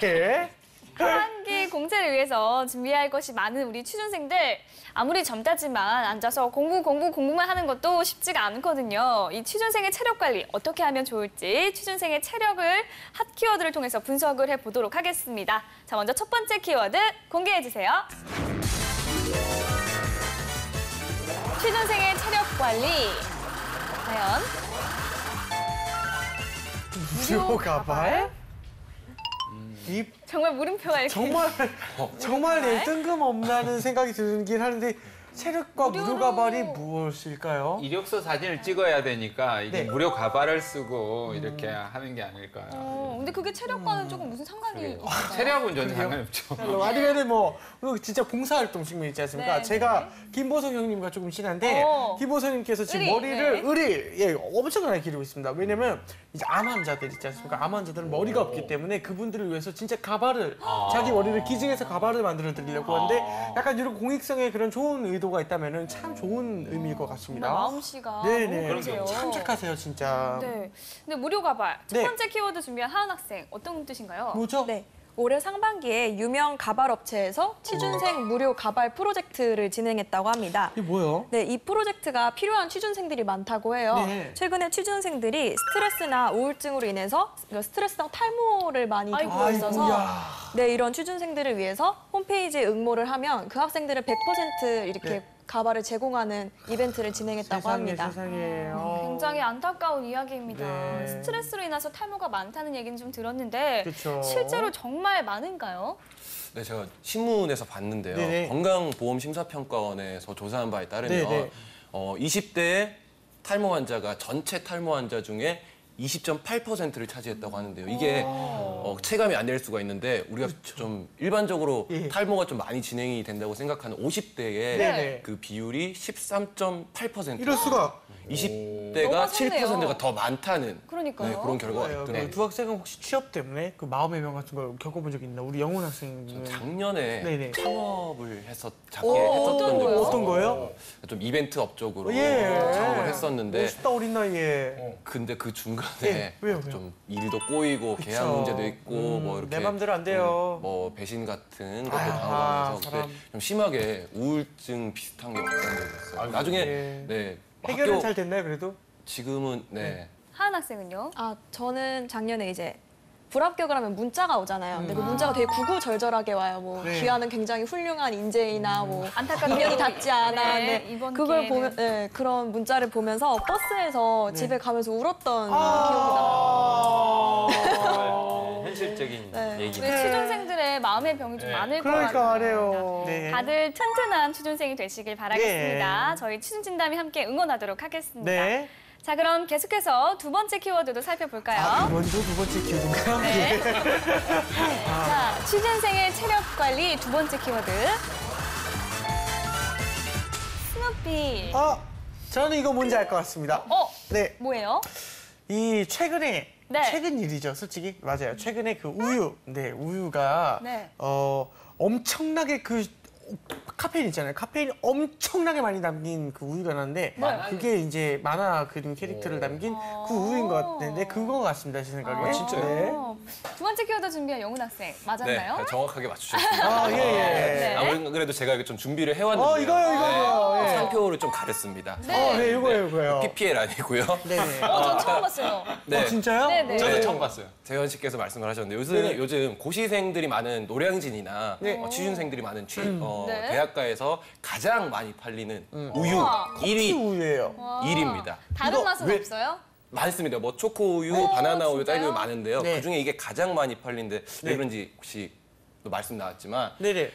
예. 하반기 공채를 위해서 준비할 것이 많은 우리 취준생들 아무리 젊다지만 앉아서 공부만 하는 것도 쉽지가 않거든요. 이 취준생의 체력 관리 어떻게 하면 좋을지 취준생의 체력을 핫 키워드를 통해서 분석을 해보도록 하겠습니다. 자, 먼저 첫 번째 키워드 공개해주세요. 취준생의 체력 관리. 과연 무료 가발? 이 정말 물음표가 이렇게 정말 뜬금없다는 생각이 들긴 하는데 체력과 무료 가발이 무엇일까요? 이력서 사진을 찍어야 되니까 이게 네. 무료 가발을 쓰고 이렇게 하는 게 아닐까요? 근데 그게 체력과는 조금 무슨 상관이 있나요? 체력은 전혀 상관없죠. 아니면은 뭐 진짜 봉사활동 측면 있지 않습니까? 네, 제가 김보성 형님과 조금 친한데 어. 김보성님께서 지금 의리, 머리를 네. 의리 엄청나게 기르고 있습니다. 왜냐면 이제 암 환자들 있지 않습니까? 암 환자들은 머리가 없기 때문에 그분들을 위해서 진짜 가발을 자기 머리를 기증해서 가발을 만들어 드리려고 하는데 약간 이런 공익성의 그런 좋은 의도가 있다면은 참 좋은 의미일 것 같습니다. 마음씨가 네네. 너무 그러세요. 참 착하세요, 진짜. 네. 근데 무료 가발 첫 네. 번째 키워드 준비한 하은 학생 어떤 뜻인가요? 뭐죠? 네. 올해 상반기에 유명 가발 업체에서 취준생 무료 가발 프로젝트를 진행했다고 합니다. 이게 뭐예요? 네, 이 프로젝트가 필요한 취준생들이 많다고 해요. 네. 최근에 취준생들이 스트레스나 우울증으로 인해서 스트레스성 탈모를 많이 겪고 있어서 아이고야. 네, 이런 취준생들을 위해서 홈페이지에 응모를 하면 그 학생들은 100% 이렇게 네. 가발을 제공하는 이벤트를 진행했다고 합니다. 세상에. 굉장히 안타까운 이야기입니다. 네. 스트레스로 인해서 탈모가 많다는 얘기는 좀 들었는데 그쵸. 실제로 정말 많은가요? 네, 제가 신문에서 봤는데요. 네네. 건강보험심사평가원에서 조사한 바에 따르면 네네. 20대의 탈모 환자가 전체 탈모 환자 중에 20.8%를 차지했다고 하는데요. 이게 체감이 안 될 수가 있는데 우리가 좀 일반적으로 예. 탈모가 좀 많이 진행이 된다고 생각하는 50대의 네네. 그 비율이 13.8%. 이럴 수가. 20대가 너무 좋네요. 7%가 더 많다는 그러니까요. 네, 그런 결과가 그래요. 있더라고요. 두 학생은 혹시 취업 때문에 그 마음의 병 같은 걸 겪어본 적 있나? 우리 영훈 학생은 작년에 네네. 창업을 작게 오, 했었던 어떤 적이 거요? 있어요. 어떤 거요? 좀 이벤트 업적으로 예. 창업을 했었는데 멋있다 어린 나이에. 근데 그 중간에 예, 왜요? 좀 일도 꼬이고 계약 그쵸. 문제도 있고 뭐 이렇게 내 맘대로 안 돼요. 뭐 배신 같은 것도 아유, 당하면서 그때 사람. 좀 심하게 우울증 비슷한 게 왔던 적이 있어요. 나중에 예. 네 해결은 학교 잘 됐나요, 그래도? 지금은 네 하은 학생은요? 아, 저는 작년에 이제 불합격을 하면 문자가 오잖아요. 근데 그 문자가 되게 구구절절하게 와요. 뭐 네. 귀하는 굉장히 훌륭한 인재이나 뭐 안타깝게도 인연이 닿지 않아. 네, 네, 이번 그걸 기회는. 보면 네, 그런 문자를 보면서 버스에서 네. 집에 가면서 울었던 기억이 나요. 현실적인 네. 우리 얘기네. 취준생들의 마음의 병이 좀 많을 것 그러니까 같아요. 말해요. 네. 다들 튼튼한 취준생이 되시길 바라겠습니다. 저희 취준진담이 함께 응원하도록 하겠습니다. 네. 자, 그럼 계속해서 두 번째 키워드도 살펴볼까요? 먼저 두 번째 기회인가요? 네. 자, 취준생의 체력 관리 두 번째 키워드. 스누피. 저는 이거 뭔지 알 것 같습니다. 네. 뭐예요? 이 최근에 네. 최근 일이죠, 솔직히 맞아요. 최근에 그 우유, 우유가 네. 엄청나게 그 카페인 있잖아요. 카페인이 엄청나게 많이 담긴 그 우유가 나는데 그게 이제 만화 그림 캐릭터를 담긴 그 우유인 것 같은데 그거 같습니다, 제 생각에. 네. 두 번째 키워드 준비한 영훈 학생 맞았나요? 네, 정확하게 맞추셨습니다. 예. 네. 아무래도 그래도 제가 이렇게 좀 준비를 해왔는데요. 이거요. 예. 상표를 좀 가렸습니다. 네. 이거요. PPL 아니고요. 네네. 전 처음 봤어요. 네. 진짜요? 네네. 저도 처음 봤어요. 재현 씨께서 말씀을 하셨는데 네네. 요즘 고시생들이 많은 노량진이나 네. 취준생들이 많은 네. 대학가에서 가장 많이 팔리는 우유 우와. 1위 우유예요. 1위입니다. 다른 이거 맛은 왜- 없어요? 많습니다. 뭐 초코 우유, 바나나 우유, 딸기 우유 진짜요? 많은데요. 네. 그중에 이게 가장 많이 팔린데 왜 네. 그런지 혹시 또 말씀 나왔지만 네네.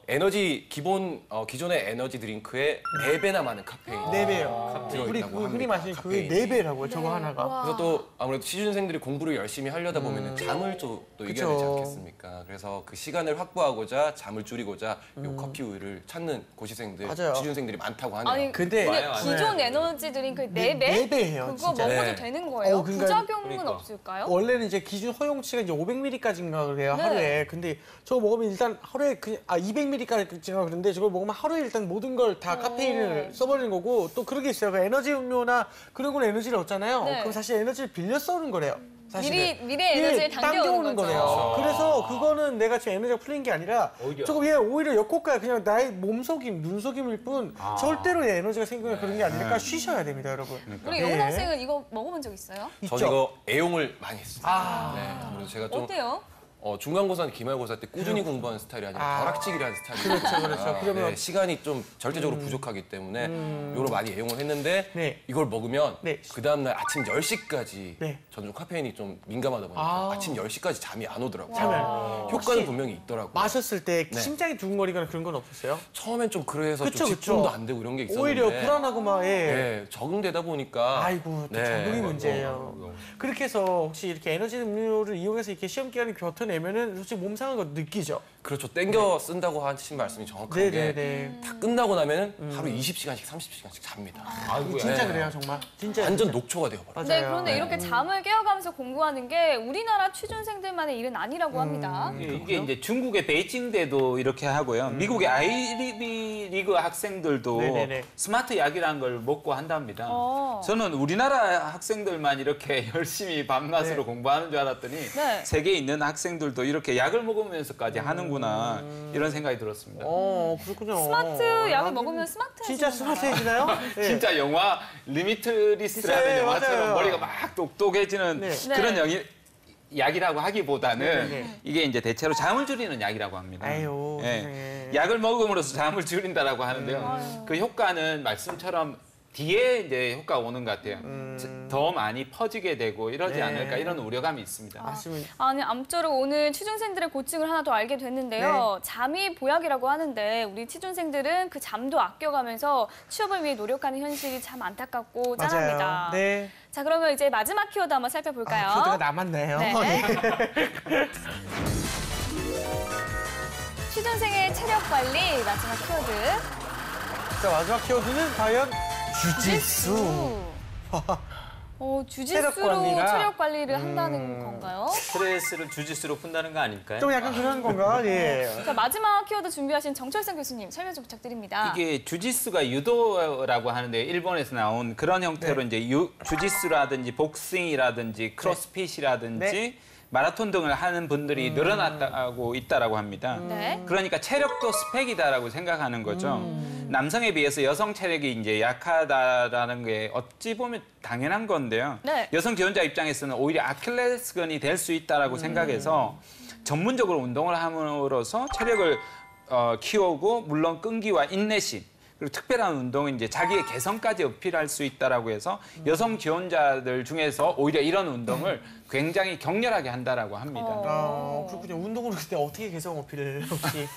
에너지 기존의 에너지 드링크의 4배나 많은 카페인. 4배요. 우리 들어있다고 합니다. 흔히 마시는 그 카페인이. 4배라고요, 저거 하나가. 그래서 또 아무래도 취준생들이 공부를 열심히 하려다 보면 잠을 또 이겨야 되지 그쵸. 않겠습니까? 그래서 그 시간을 확보하고자 잠을 줄이고자 요 커피 우유를 찾는 고시생들, 맞아요. 취준생들이 많다고 하네요. 아니 근데 기존 에너지 드링크 네 4배? 배예요, 그거 진짜. 먹어도 네. 되는 거예요? 그러니까- 부작용은 그러니까. 없을까요? 원래는 이제 기준 허용치가 이제 500ml까지인가 그래요, 네. 하루에. 근데 저거 먹으면 일단 하루에 200ml까지인가 그런데 저걸 먹으면 하루에 일단 모든 걸 다 카페인을 써버리는 거고 또 그런 게 있어요. 그 에너지 음료나 그런 거는 에너지를 얻잖아요. 네. 그럼 사실 에너지를 빌려 써는 거래요. 사실은. 미래 에너지를 당겨오는 거죠. 거래요. 그래서 그거는 내가 지금 에너지가 풀린 게 아니라 오히려. 조금 오히려 역효과야. 그냥 나의 몸속임, 눈속임일 뿐 절대로 에너지가 생기거나 그런 게 아니니까 쉬셔야 됩니다, 여러분. 우리 예. 영훈 학생은 이거 먹어본 적 있어요? 있죠? 저는 이거 애용을 많이 했습니다. 아. 네, 아무래도 제가 좀 어때요? 중간고사, 기말고사 때 꾸준히 공부하는 스타일이 아니라 아. 벼락치기를 하는 스타일이에요. 그렇죠. 그러면 시간이 좀 절대적으로 부족하기 때문에 이걸 많이 애용을 했는데 네. 이걸 먹으면 네. 그 다음날 아침 10시까지 네. 저는 좀 카페인이 좀 민감하다 보니까 아. 아침 10시까지 잠이 안 오더라고요. 잠을. 효과는 혹시 분명히 있더라고요. 마셨을 때 네. 심장이 두근거리거나 그런 건 없었어요? 처음엔 좀 그래서 그쵸, 좀 집중도 그쵸. 안 되고 이런 게 있었는데 오히려 불안하고 막 네, 적응되다 보니까 아이고 또 네. 적응이 문제예요. 그렇게 해서 혹시 이렇게 에너지 음료를 이용해서 이렇게 시험 기간을 버텨내면은 솔직히 몸 상한 거 느끼죠? 그렇죠. 땡겨 쓴다고 하신 말씀이 정확한 게 네네네. 다 끝나고 나면은 하루 20시간씩, 30시간씩 잡니다. 아이고야. 진짜 네. 그래요 정말. 진짜 완전 진짜. 녹초가 되어버려요. 맞아요. 네, 그런데 네. 이렇게 잠을 깨어가면서 공부하는 게 우리나라 취준생들만의 일은 아니라고 합니다. 이게 이제 중국의 베이징대도 이렇게 하고요. 미국의 아이비 리그 학생들도 네네네. 스마트 약이라는 걸 먹고 한답니다. 저는 우리나라 학생들만 이렇게 열심히 밤낮으로 네. 공부하는 줄 알았더니 네. 세계에 있는 학생들도 이렇게 약을 먹으면서까지 하는구나 이런 생각이 들었습니다. 그렇군요. 스마트 약을 아, 먹으면 스마트해지는 진짜 건가요? 스마트해지나요? 네. 진짜 영화 리미트리스트라는 네, 영화처럼 맞아요. 머리가 막 똑똑해지는 네. 그런 네. 약이라고 하기보다는 네, 네. 이게 이제 대체로 잠을 줄이는 약이라고 합니다. 아유, 예. 세상에. 약을 먹음으로써 잠을 줄인다라고 하는데요. 아유. 그 효과는 말씀처럼 뒤에 이제 효과가 오는 것 같아요. 더 많이 퍼지게 되고 이러지 네. 않을까 이런 우려감이 있습니다. 맞습니다. 아니, 아무쪼록 오늘 취준생들의 고충을 하나 더 알게 됐는데요. 잠이 보약이라고 하는데 우리 취준생들은 그 잠도 아껴가면서 취업을 위해 노력하는 현실이 참 안타깝고 짠합니다. 맞아요. 네. 자, 그러면 이제 마지막 키워드 한번 살펴볼까요? 키워드가 남았네요. 네. 취준생의 체력 관리 마지막 키워드. 자, 마지막 키워드는 과연 주짓수. 주짓수로 체력 관리가? 체력 관리를 한다는 건가요? 스트레스를 주짓수로 푼다는 거 아닐까요? 좀 약간 그런 건가? 예. 자, 마지막 키워드 준비하신 정철생 교수님 설명 좀 부탁드립니다. 이게 주짓수가 유도라고 하는데 일본에서 나온 그런 형태로 이제 주짓수라든지 복싱이라든지 크로스핏이라든지 네. 마라톤 등을 하는 분들이 늘어났다고 있다라고 합니다. 네. 그러니까 체력도 스펙이다라고 생각하는 거죠. 남성에 비해서 여성 체력이 이제 약하다라는 게 어찌 보면 당연한 건데요. 네. 여성 지원자 입장에서는 오히려 아킬레스건이 될 수 있다라고 생각해서 전문적으로 운동을 함으로써 체력을 키우고 물론 끈기와 인내심 그리고 특별한 운동은 이제 자기의 개성까지 어필할 수 있다라고 해서 여성 지원자들 중에서 오히려 이런 운동을 굉장히 격렬하게 한다라고 합니다. 그렇군요. 운동으로 그때 어떻게 개성 어필을 혹시?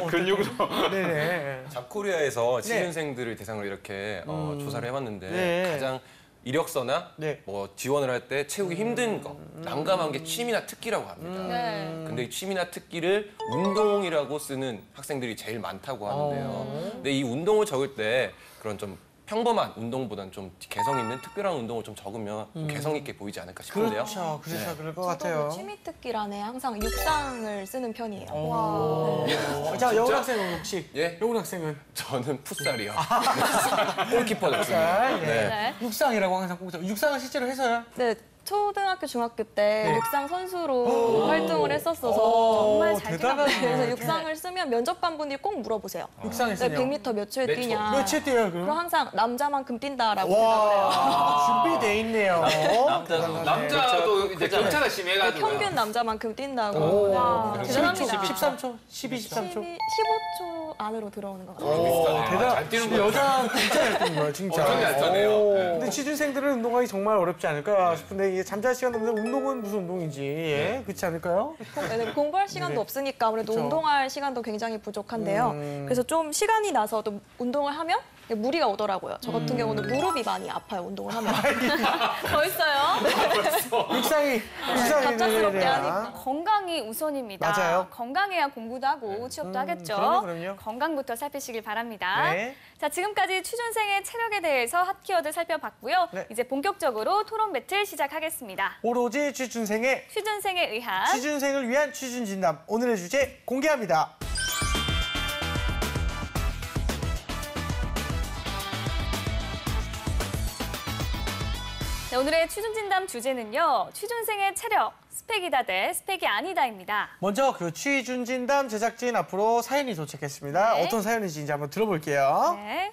근육으로. 네네. 잡코리아에서 취준생들을 대상으로 이렇게 조사를 해봤는데 네. 가장 이력서나 네. 뭐 지원을 할 때 채우기 힘든 거, 난감한 게 취미나 특기라고 합니다. 네. 근데 이 취미나 특기를 운동이라고 쓰는 학생들이 제일 많다고 하는데요. 근데 이 운동을 적을 때 그런 좀 평범한 운동보다는 좀 개성 있는 특별한 운동을 좀 적으면 좀 개성 있게 보이지 않을까 싶은데요. 그렇죠. 그래서 그럴 것 저도 같아요. 그 취미 특기란에 항상 육상을 쓰는 편이에요. 자, 영훈 학생은 혹시? 예? 영훈 학생은? 저는 풋살이요. 골키퍼 됐습니다. 풋살, 네. 네. 육상이라고 항상 꼭 육상을 실제로 해서요? 네, 초등학교, 중학교 때 네. 육상 선수로 활동을 했었어서 정말 잘 대단하네. 그래서 육상을 쓰면 면접관분들이 꼭 물어보세요. 육상에서요? 네, 100m 몇 초에 뛰냐. 며칠 뛰어요, 그럼 그럼? 항상 남자만큼 뛴다라고 대답을 해요. 와, 준비돼 있네요. 남자도 이제 격차가 심해가지고. 평균 남자만큼 뛴다고. 와, 대단합니다. 13초? 12, 13초? 15초 안으로 들어오는 것 같아요. 대단. 잘 뛰는 거예요. 여자 진짜 잘 뛰는 거예요, 진짜. 엄청 잘 뛰네요. 오. 네. 근데 취준생들은 운동하기 정말 어렵지 않을까 싶은데 이게 잠잘 시간도 없는데 운동은 무슨 운동인지 예? 그렇지 않을까요? 네, 공부할 시간도 네. 없으니까 아무래도 그쵸. 운동할 시간도 굉장히 부족한데요. 그래서 좀 시간이 나서 또 운동을 하면 무리가 오더라고요. 저 같은 경우는 무릎이 많이 아파요, 운동을 하면. 벌써요? 육상이 갑작스럽게 하니까. 건강이 우선입니다. 맞아요. 건강해야 공부도 하고 취업도 하겠죠. 그럼요. 건강부터 살피시길 바랍니다. 네. 자, 지금까지 취준생의 체력에 대해서 핫 키워드 살펴봤고요. 네. 이제 본격적으로 토론 배틀 시작하겠습니다. 오로지 취준생의 취준생에 의한 취준생을 위한 취준 진담. 오늘의 주제 공개합니다. 네, 오늘의 취준 진담 주제는요. 취준생의 체력, 스펙이다 대 스펙이 아니다입니다. 먼저 그 취준 진담 제작진 앞으로 사연이 도착했습니다. 네. 어떤 사연인지 이제 한번 들어볼게요. 네.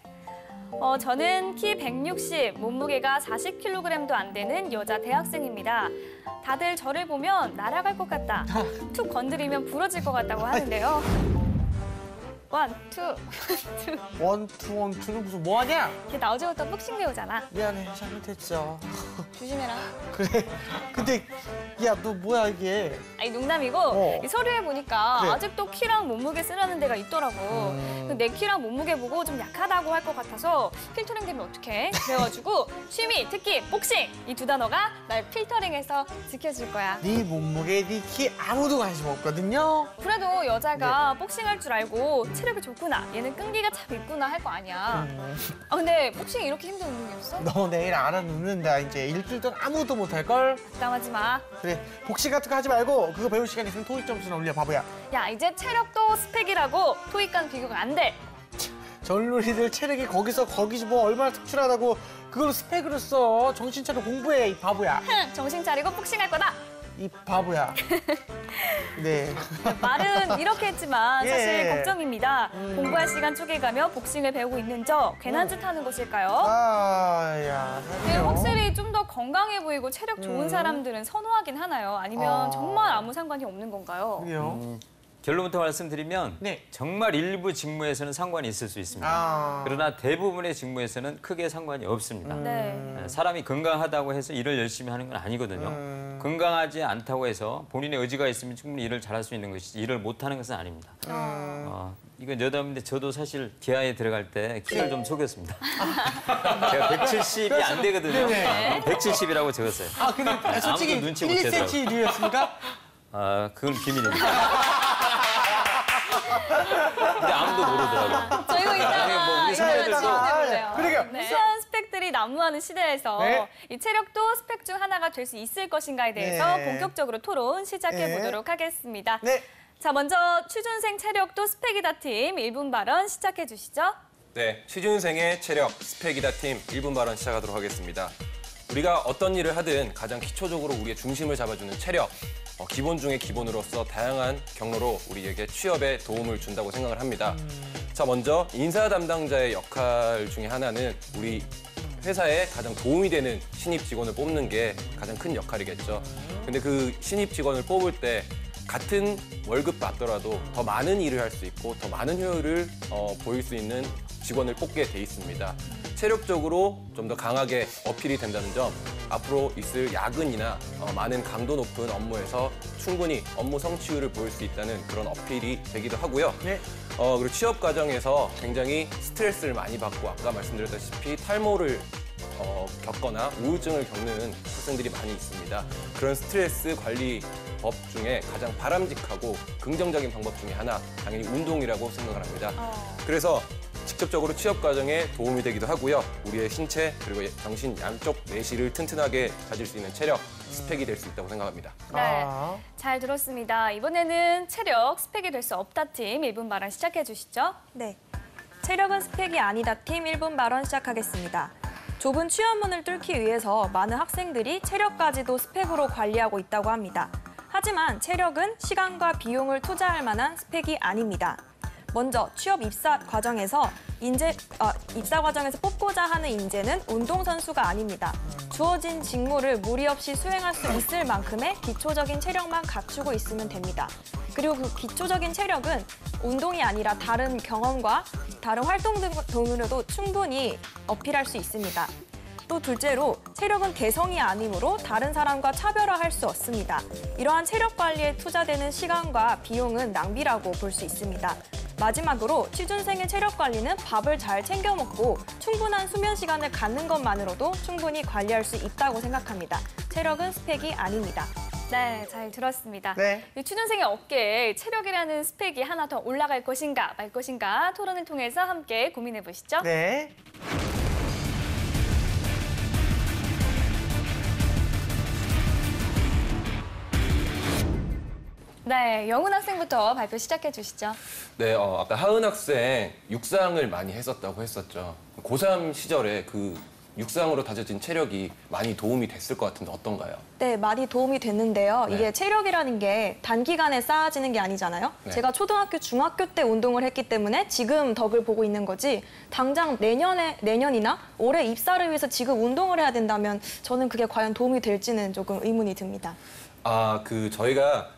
저는 키 160, 몸무게가 40kg도 안 되는 여자 대학생입니다. 다들 저를 보면 날아갈 것 같다. 툭 건드리면 부러질 것 같다고 하는데요. 원, 투. 원투는 무슨 뭐하냐? 걔 나 어제부터 복싱 배우잖아. 미안해, 잘못했죠. 조심해라. 그래. 근데 야, 너 뭐야 이게? 아니 농담이고 이 서류에 보니까 그래. 아직도 키랑 몸무게 쓰라는 데가 있더라고. 내 키랑 몸무게 보고 좀 약하다고 할 것 같아서 필터링 되면 어떡해? 그래가지고 취미, 특기, 복싱 이 두 단어가 날 필터링해서 지켜줄 거야. 네 몸무게, 네 키 아무도 관심 없거든요. 그래도 여자가 복싱할 줄 알고 체력이 좋구나, 얘는 끈기가 참 있구나 할 거 아니야. 근데 복싱이 이렇게 힘든 운동이었어? 너 내일 알아놓는다. 이제 일주일 동안 아무도 못할걸? 부담하지 마. 그래, 복싱 같은 거 하지 말고 그거 배울 시간 있으면 토익 점수나 올려, 바보야. 야, 이제 체력도 스펙이라고 토익과는 비교가 안 돼. 전룰이들 체력이 거기서 뭐 얼마나 특출하다고 그걸 스펙으로 써. 정신 차려 공부해, 이 바보야. 정신 차리고 복싱할 거다. 이 바보야. 네. 말은 이렇게 했지만 예. 사실 걱정입니다. 공부할 시간 쪼개가며 복싱을 배우고 있는 저 괜한 짓 하는 것일까요? 야, 네, 확실히 좀 더 건강해 보이고 체력 좋은 사람들은 선호하긴 하나요? 아니면 정말 아무 상관이 없는 건가요? 그래요? 결론부터 말씀드리면 네. 정말 일부 직무에서는 상관이 있을 수 있습니다. 그러나 대부분의 직무에서는 크게 상관이 없습니다. 네. 사람이 건강하다고 해서 일을 열심히 하는 건 아니거든요. 건강하지 않다고 해서 본인의 의지가 있으면 충분히 일을 잘할 수 있는 것이지 일을 못하는 것은 아닙니다. 이건 여담인데 저도 사실 기아에 들어갈 때 키를 좀 속였습니다. 제가 170이 안 되거든요. 네네. 170이라고 적었어요. 근데 솔직히 아무도 눈치 못 채더라고요. 1cm 이유였습니까? 그건 비밀입니다. 근데 아무도 모르더라고요. 저 이거 있잖아. 뭐 우리 선배들도 그러게요. 우수한 스펙들이 난무하는 시대에서 네. 이 체력도 스펙 중 하나가 될 수 있을 것인가에 대해서 네. 본격적으로 토론 시작해 네. 보도록 하겠습니다. 네. 자, 먼저 취준생 체력도 스펙이다 팀 1분 발언 시작해 주시죠. 네, 취준생의 체력, 스펙이다 팀 1분 발언 시작하도록 하겠습니다. 우리가 어떤 일을 하든 가장 기초적으로 우리의 중심을 잡아주는 체력, 기본 중의 기본으로서 다양한 경로로 우리에게 취업에 도움을 준다고 생각을 합니다. 자, 먼저 인사 담당자의 역할 중에 하나는 우리 회사에 가장 도움이 되는 신입 직원을 뽑는 게 가장 큰 역할이겠죠. 근데 그 신입 직원을 뽑을 때 같은 월급 받더라도 더 많은 일을 할 수 있고 더 많은 효율을 보일 수 있는 직원을 뽑게 돼 있습니다. 체력적으로 좀 더 강하게 어필이 된다는 점, 앞으로 있을 야근이나 많은 강도 높은 업무에서 충분히 업무 성취율을 보일 수 있다는 그런 어필이 되기도 하고요. 네. 그리고 취업 과정에서 굉장히 스트레스를 많이 받고 아까 말씀드렸다시피 탈모를 겪거나 우울증을 겪는 학생들이 많이 있습니다. 그런 스트레스 관리법 중에 가장 바람직하고 긍정적인 방법 중에 하나, 당연히 운동이라고 생각을 합니다. 그래서 직접적으로 취업 과정에 도움이 되기도 하고요. 우리의 신체 그리고 정신 양쪽 내실을 튼튼하게 가질 수 있는 체력, 스펙이 될 수 있다고 생각합니다. 네, 잘 들었습니다. 이번에는 체력, 스펙이 될 수 없다 팀 1분 발언 시작해 주시죠. 네. 체력은 스펙이 아니다 팀 1분 발언 시작하겠습니다. 좁은 취업문을 뚫기 위해서 많은 학생들이 체력까지도 스펙으로 관리하고 있다고 합니다. 하지만 체력은 시간과 비용을 투자할 만한 스펙이 아닙니다. 먼저 취업 입사 과정에서 입사 과정에서 뽑고자 하는 인재는 운동선수가 아닙니다. 주어진 직무를 무리 없이 수행할 수 있을 만큼의 기초적인 체력만 갖추고 있으면 됩니다. 그리고 그 기초적인 체력은 운동이 아니라 다른 경험과 다른 활동 등으로도 충분히 어필할 수 있습니다. 또 둘째로 체력은 개성이 아니므로 다른 사람과 차별화할 수 없습니다. 이러한 체력 관리에 투자되는 시간과 비용은 낭비라고 볼 수 있습니다. 마지막으로 취준생의 체력 관리는 밥을 잘 챙겨 먹고 충분한 수면 시간을 갖는 것만으로도 충분히 관리할 수 있다고 생각합니다. 체력은 스펙이 아닙니다. 네, 잘 들었습니다. 네. 이 취준생의 어깨에 체력이라는 스펙이 하나 더 올라갈 것인가 말 것인가 토론을 통해서 함께 고민해 보시죠. 네. 네, 영훈 학생부터 발표 시작해 주시죠. 네, 아까 하은 학생 육상을 많이 했었다고 했었죠. 고3 시절에 그 육상으로 다져진 체력이 많이 도움이 됐을 것 같은데 어떤가요? 네, 많이 도움이 됐는데요. 네. 이게 체력이라는 게 단기간에 쌓아지는 게 아니잖아요. 네. 제가 초등학교, 중학교 때 운동을 했기 때문에 지금 덕을 보고 있는 거지 당장 내년이나 올해 입사를 위해서 지금 운동을 해야 된다면 저는 그게 과연 도움이 될지는 조금 의문이 듭니다. 저희가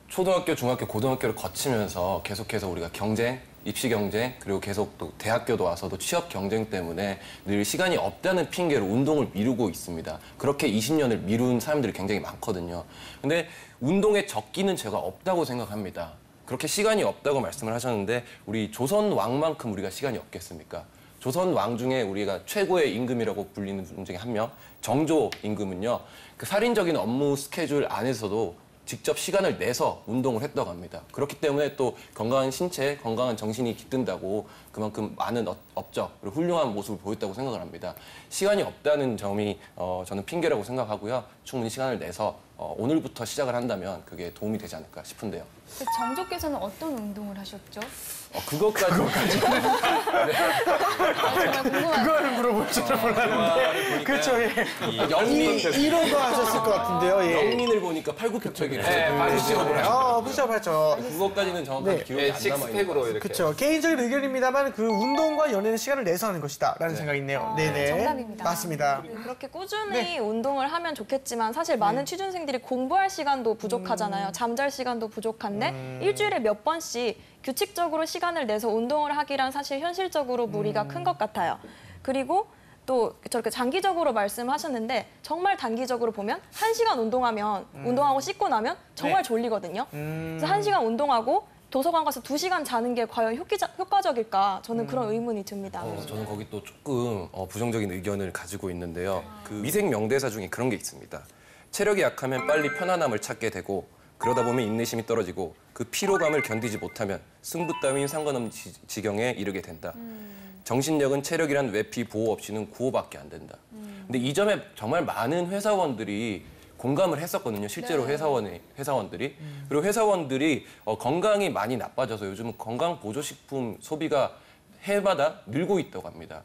초등학교, 중학교, 고등학교를 거치면서 계속해서 우리가 경쟁, 입시 경쟁, 그리고 계속 또 대학교도 와서도 취업 경쟁 때문에 늘 시간이 없다는 핑계로 운동을 미루고 있습니다. 그렇게 20년을 미룬 사람들이 굉장히 많거든요. 근데 운동의 적기는 제가 없다고 생각합니다. 그렇게 시간이 없다고 말씀을 하셨는데 우리 조선 왕만큼 우리가 시간이 없겠습니까? 조선 왕 중에 우리가 최고의 임금이라고 불리는 분 중에 한 명, 정조 임금은요. 그 살인적인 업무 스케줄 안에서도 직접 시간을 내서 운동을 했다고 합니다. 그렇기 때문에 또 건강한 신체, 건강한 정신이 깃든다고 그만큼 많은 업적, 그리고 훌륭한 모습을 보였다고 생각을 합니다. 시간이 없다는 점이 저는 핑계라고 생각하고요. 충분히 시간을 내서 오늘부터 시작을 한다면 그게 도움이 되지 않을까 싶은데요. 정조께서는 어떤 운동을 하셨죠? 그것까지. 정말 궁금합니다. 그거를 물어볼 줄은 몰랐는데. 그렇죠. 예. 영민, 이런 거 하셨을 것 같은데요. 예. 영민을 보니까 팔굽혀펴기를 네, 푸시업을 하셨어요. 푸시업하죠. 그것까지는 정확한 네. 기록이 안 남아있는 것 식스팩으로 같아요. 이렇게. 그렇죠. 개인적인 의견입니다만 그 운동과 연애는 시간을 내서 하는 것이다라는 생각이 있네요. 네네. 정답입니다. 맞습니다. 그렇게 꾸준히 운동을 하면 좋겠지만 사실 많은 취준생들이 공부할 시간도 부족하잖아요. 잠잘 시간도 부족한데 일주일에 몇 번씩 규칙적으로 시간을 내서 운동을 하기란 사실 현실적으로 무리가 큰 것 같아요. 그리고 또 저렇게 장기적으로 말씀하셨는데 정말 단기적으로 보면 1시간 운동하면 운동하고 씻고 나면 정말 네. 졸리거든요. 그래서 1시간 운동하고 도서관 가서 2시간 자는 게 과연 효과적일까? 저는 그런 의문이 듭니다. 저는 거기 또 조금 부정적인 의견을 가지고 있는데요. 그 미생 명대사 중에 그런 게 있습니다. 체력이 약하면 빨리 편안함을 찾게 되고 그러다 보면 인내심이 떨어지고 그 피로감을 견디지 못하면 승부 따윈 상관없는 지경에 이르게 된다. 정신력은 체력이란 외피 보호 없이는 구호밖에 안 된다. 근데 이 점에 정말 많은 회사원들이 공감을 했었거든요. 실제로 회사원들이. 그리고 회사원들이 건강이 많이 나빠져서 요즘은 건강보조식품 소비가 해마다 늘고 있다고 합니다.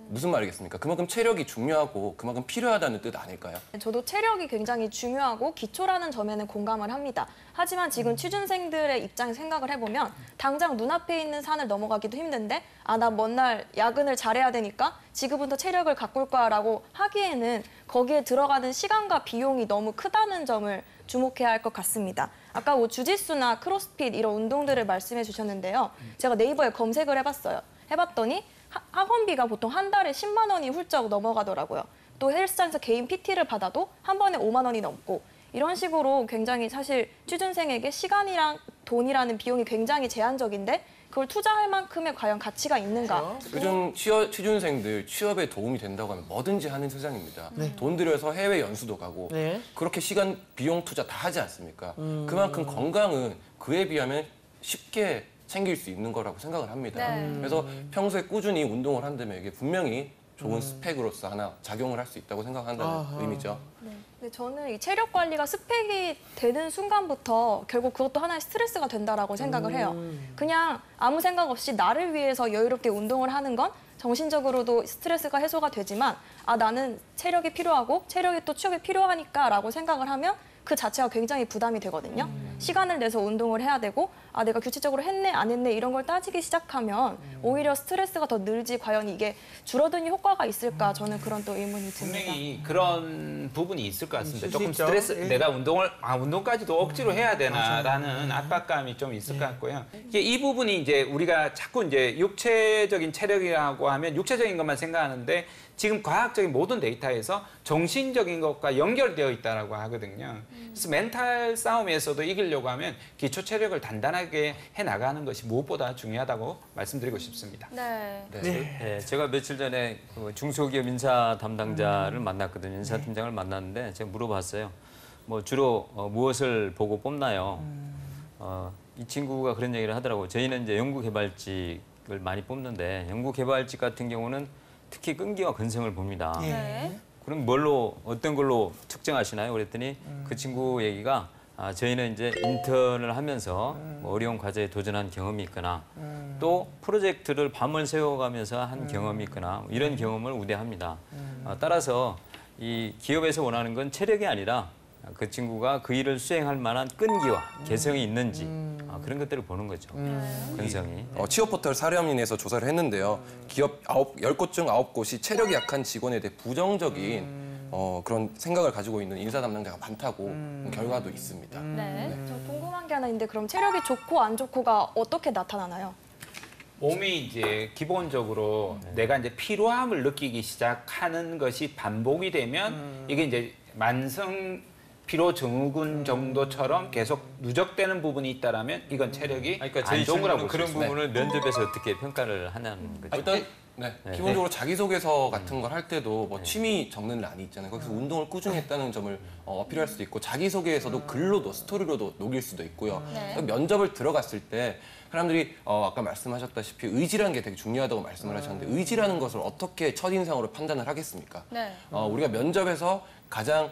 무슨 말이겠습니까? 그만큼 체력이 중요하고 그만큼 필요하다는 뜻 아닐까요? 저도 체력이 굉장히 중요하고 기초라는 점에는 공감을 합니다. 하지만 지금 취준생들의 입장에 생각을 해보면 당장 눈앞에 있는 산을 넘어가기도 힘든데 나 먼 날 야근을 잘해야 되니까 지금부터 체력을 가꿀 거야 라고 하기에는 거기에 들어가는 시간과 비용이 너무 크다는 점을 주목해야 할 것 같습니다. 아까 뭐 주짓수나 크로스핏 이런 운동들을 말씀해 주셨는데요. 제가 네이버에 검색을 해봤더니 학원비가 보통 한 달에 10만 원이 훌쩍 넘어가더라고요. 또 헬스장에서 개인 PT를 받아도 한 번에 5만 원이 넘고 이런 식으로 굉장히 사실 취준생에게 시간이랑 돈이라는 비용이 굉장히 제한적인데 그걸 투자할 만큼의 과연 가치가 있는가? 요즘 취준생들 취업에 도움이 된다고 하면 뭐든지 하는 세상입니다. 돈 들여서 해외 연수도 가고 네. 그렇게 시간, 비용 투자 다 하지 않습니까? 그만큼 건강은 그에 비하면 쉽게 챙길 수 있는 거라고 생각을 합니다. 네. 그래서 평소에 꾸준히 운동을 한다면 이게 분명히 좋은 스펙으로서 하나 작용을 할 수 있다고 생각한다는 의미죠. 근데 저는 이 체력 관리가 스펙이 되는 순간부터 결국 그것도 하나의 스트레스가 된다라고 생각을 해요. 그냥 아무 생각 없이 나를 위해서 여유롭게 운동을 하는 건 정신적으로도 스트레스가 해소가 되지만 나는 체력이 필요하고 체력이 또 취업이 필요하니까라고 생각을 하면 그 자체가 굉장히 부담이 되거든요. 시간을 내서 운동을 해야 되고 내가 규칙적으로 했네 안 했네 이런 걸 따지기 시작하면 오히려 스트레스가 더 늘지 과연 이게 줄어드는 효과가 있을까 저는 그런 또 의문이 듭니다. 분명히 그런 부분이 있을 것 같습니다. 있을 수 조금 있죠. 스트레스, 예. 내가 운동까지도 억지로 해야 되나라는 압박감이 좀 있을 것 같고요. 이게 이 부분이 이제 우리가 자꾸 이제 육체적인 체력이라고 하면 육체적인 것만 생각하는데 지금 과학적인 모든 데이터에서 정신적인 것과 연결되어 있다라고 하거든요. 그래서 멘탈 싸움에서도 이기려고 하면 기초 체력을 단단하게 건강하게 해나가는 것이 무엇보다 중요하다고 말씀드리고 싶습니다. 네. 네, 제가 며칠 전에 그 중소기업 인사 담당자를 만났거든요. 인사팀장을 만났는데 제가 물어봤어요. 뭐 주로 무엇을 보고 뽑나요? 이 친구가 그런 얘기를 하더라고요. 저희는 이제 연구개발직을 많이 뽑는데 연구개발직 같은 경우는 특히 끈기와 근성을 봅니다. 네. 그럼 어떤 걸로 측정하시나요? 그랬더니 그 친구 얘기가 저희는 이제 인턴을 하면서 뭐 어려운 과제에 도전한 경험이 있거나 또 프로젝트를 밤을 새워가면서 한 경험이 있거나 뭐 이런 경험을 우대합니다. 따라서 이 기업에서 원하는 건 체력이 아니라 그 친구가 그 일을 수행할 만한 끈기와 개성이 있는지 그런 것들을 보는 거죠. 근성이. 취업 포털 사례함린에서 조사를 했는데요. 기업 10곳 중 9곳이 체력이 약한 직원에 대해 부정적인 그런 생각을 가지고 있는 인사 담당자가 많다고 결과도 있습니다. 네. 저 궁금한 게 하나 있는데 그럼 체력이 좋고 안 좋고가 어떻게 나타나나요? 몸이 이제 기본적으로 내가 이제 피로함을 느끼기 시작하는 것이 반복이 되면 이게 이제 만성 피로 증후군 정도처럼 계속 누적되는 부분이 있다라면 이건 체력이 그러니까 안 저희 좋은 거라고 질문은 볼수 그런 있습니다. 부분을 면접에서 어떻게 평가를 하냐는 거죠. 일단 기본적으로 자기소개서 같은 걸 할 때도 뭐 취미 적는 란이 있잖아요. 거기서 운동을 꾸준히 했다는 점을 어필할 수도 있고 자기소개에서도 글로도 스토리로도 녹일 수도 있고요. 네. 면접을 들어갔을 때 사람들이 아까 말씀하셨다시피 의지라는 게 되게 중요하다고 말씀을 하셨는데 의지라는 것을 어떻게 첫인상으로 판단을 하겠습니까? 네. 우리가 면접에서 가장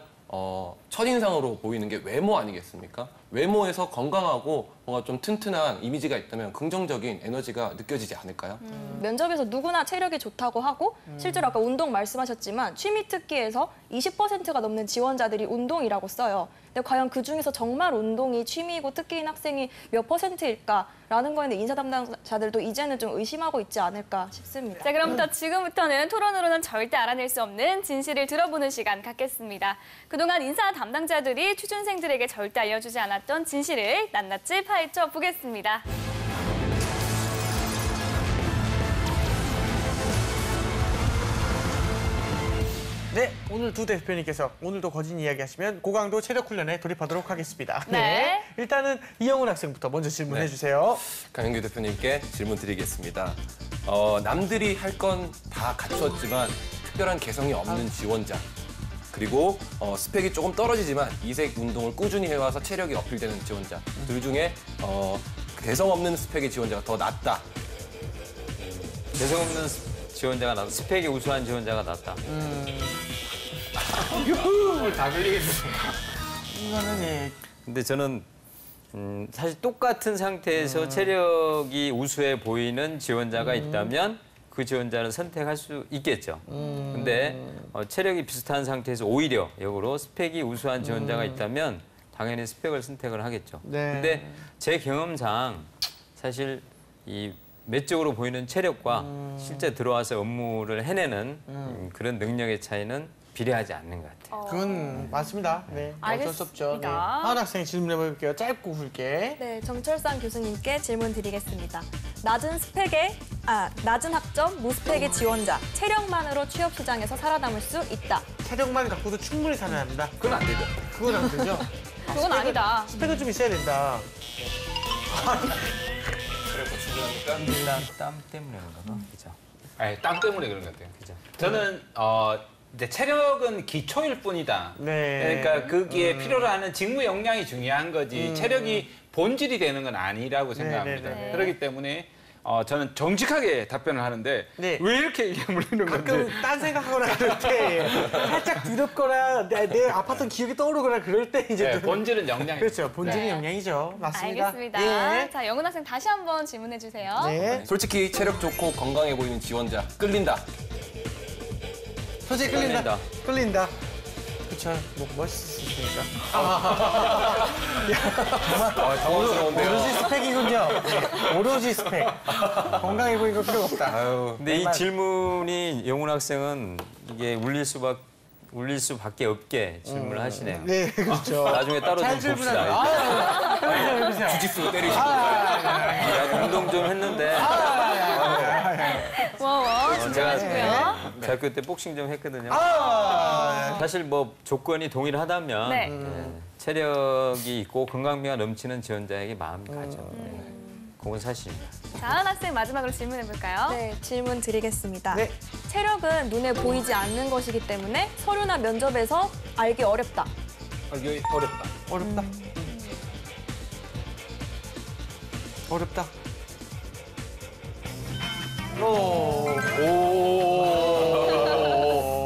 첫인상으로 보이는 게 외모 아니겠습니까? 외모에서 건강하고 뭔가 좀 튼튼한 이미지가 있다면 긍정적인 에너지가 느껴지지 않을까요? 면접에서 누구나 체력이 좋다고 하고 실제로 아까 운동 말씀하셨지만 취미 특기에서 20%가 넘는 지원자들이 운동이라고 써요. 근데 과연 그중에서 정말 운동이 취미이고 특기인 학생이 몇 %일까라는 거에 인사 담당자들도 이제는 좀 의심하고 있지 않을까 싶습니다. 자, 그럼부터 지금부터는 토론으로는 절대 알아낼 수 없는 진실을 들어보는 시간 갖겠습니다. 그동안 인사 담당자들이 취준생들에게 절대 알려주지 않았던 진실을 낱낱이 파헤쳐 보겠습니다. 네, 오늘 두 대표님께서 오늘도 거짓 이야기하시면 고강도 체력 훈련에 돌입하도록 하겠습니다. 네. 일단은 이영훈 학생부터 먼저 질문해 네. 주세요. 강현규 대표님께 질문 드리겠습니다. 남들이 할 건 다 갖추었지만 특별한 개성이 없는 지원자 그리고 스펙이 조금 떨어지지만 이색 운동을 꾸준히 해와서 체력이 어필되는 지원자 둘 중에 개성 없는 스펙의 지원자가 더 낫다. 개성 없는 지원자가 낫다. 스펙이 우수한 지원자가 낫다. 다 걸리겠네. 이거는 예. 근데 저는 사실 똑같은 상태에서 체력이 우수해 보이는 지원자가 있다면 그 지원자는 선택할 수 있겠죠. 근데 체력이 비슷한 상태에서 오히려 역으로 스펙이 우수한 지원자가 있다면 당연히 스펙을 선택을 하겠죠. 네. 근데 제 경험상 사실 이 외적으로 보이는 체력과 실제 들어와서 업무를 해내는 그런 능력의 차이는 비례하지 않는 것 같아요. 그건 맞습니다. 네, 어쩔 수 없죠. 네. 알겠습니다. 하은 학생 질문해 볼게요. 짧고 굵게. 네, 정철상 교수님께 질문 드리겠습니다. 낮은 학점, 무스펙의 지원자, 체력만으로 취업 시장에서 살아남을 수 있다. 체력만 갖고도 충분히 살아납니다. 그건 안 되죠. 그건 안 되죠. 그건 아니다. 스펙은 좀 있어야 된다. 일단 땀 때문에 그런가 봐. 그죠? 땀 때문에 그런 것 같아요. 그죠? 저는 이제 체력은 기초일 뿐이다. 네. 그러니까 거기에 필요로 하는 직무 역량이 중요한 거지 체력이 본질이 되는 건 아니라고 생각합니다. 네. 그렇기 때문에 저는 정직하게 답변을 하는데 네. 왜 이렇게 이게 물리는 건지. 가끔 딴 생각하거나 그럴 때 살짝 두렵거나 내 아팠던 기억이 떠오르거나 그럴 때 이제 네, 또- 본질은 역량. 그렇죠. 본질은 네. 영양이죠. 맞습니다. 알겠습니다. 예. 자, 영훈 학생 다시 한번 질문해 주세요. 네. 솔직히 체력 좋고 건강해 보이는 지원자 끌린다. 솔직히 끌린다. 끌린다. 그렇죠. 뭐 멋있으시니까. 당황스러운데요. 오로지 스펙이군요. 네. 오로지 스펙. 건강해 보이는 거 필요 없다. 근데 이 정말. 질문이 영훈 학생은 이게 울릴 수밖에 없게 질문을 하시네요. 네, 그렇죠. 나중에 따로 잘 좀 봅시다. 질문하네요. 해주세요. 주짓수 때리시고. 나 운동 좀 했는데 와. 진정하시고요. 대학교 때 복싱 좀 했거든요. 아, 사실 뭐 조건이 동일하다면 네. 체력이 있고 건강미가 넘치는 지원자에게 마음이 가죠. 그건 사실입니다. 자, 학생 마지막으로 질문해 볼까요? 네, 질문 드리겠습니다. 네. 체력은 눈에 보이지 않는 것이기 때문에 서류나 면접에서 알기 어렵다. 알기 어렵다. 어렵다. 어렵다.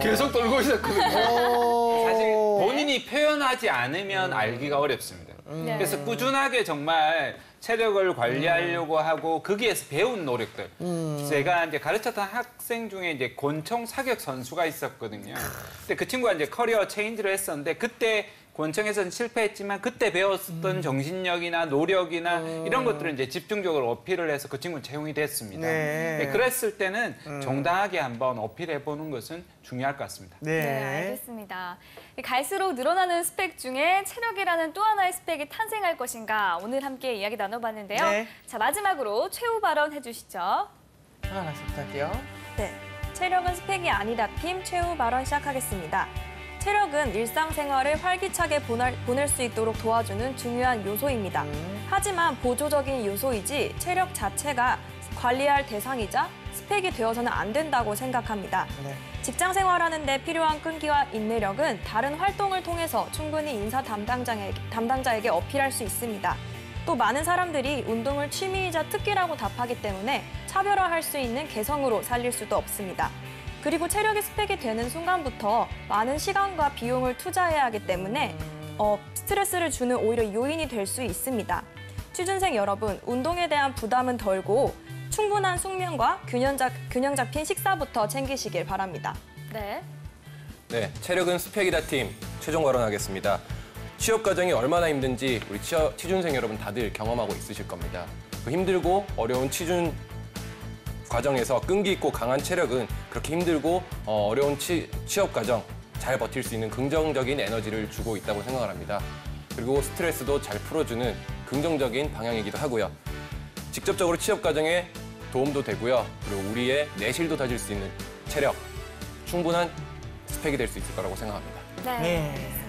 계속 떨고 있었거든요. 사실 본인이 표현하지 않으면 알기가 어렵습니다. 그래서 꾸준하게 정말 체력을 관리하려고 하고 거기에서 배운 노력들. 제가 이제 가르쳤던 학생 중에 이제 권총 사격 선수가 있었거든요. 근데 그 친구가 이제 커리어 체인지를 했었는데 그때 권총에서는 실패했지만 그때 배웠던 정신력이나 노력이나 이런 것들을 이제 집중적으로 어필을 해서 그 친구는 채용이 됐습니다. 네. 네, 그랬을 때는 정당하게 한번 어필해 보는 것은 중요할 것 같습니다. 네, 알겠습니다. 갈수록 늘어나는 스펙 중에 체력이라는 또 하나의 스펙이 탄생할 것인가 오늘 함께 이야기 나눠봤는데요. 네. 자, 마지막으로 최후 발언 해주시죠. 하나씩 부탁할게요. 네, 체력은 스펙이 아니다 팀 최후 발언 시작하겠습니다. 체력은 일상생활을 활기차게 보낼 수 있도록 도와주는 중요한 요소입니다. 하지만 보조적인 요소이지 체력 자체가 관리할 대상이자 스펙이 되어서는 안 된다고 생각합니다. 네. 직장 생활하는 데 필요한 끈기와 인내력은 다른 활동을 통해서 충분히 인사 담당자에게 어필할 수 있습니다. 또 많은 사람들이 운동을 취미이자 특기라고 답하기 때문에 차별화할 수 있는 개성으로 살릴 수도 없습니다. 그리고 체력이 스펙이 되는 순간부터 많은 시간과 비용을 투자해야 하기 때문에 스트레스를 주는 오히려 요인이 될 수 있습니다. 취준생 여러분, 운동에 대한 부담은 덜고 충분한 숙면과 균형 잡힌 식사부터 챙기시길 바랍니다. 네. 네, 체력은 스펙이다 팀 최종 발언하겠습니다. 취업 과정이 얼마나 힘든지 우리 취준생 여러분 다들 경험하고 있으실 겁니다. 그 힘들고 어려운 취준 과정에서 끈기 있고 강한 체력은 그렇게 힘들고 어려운 취업 과정 잘 버틸 수 있는 긍정적인 에너지를 주고 있다고 생각을 합니다. 그리고 스트레스도 잘 풀어주는 긍정적인 방향이기도 하고요. 직접적으로 취업 과정에 도움도 되고요. 그리고 우리의 내실도 다질 수 있는 체력, 충분한 스펙이 될 수 있을 거라고 생각합니다. 네, 알겠습니다.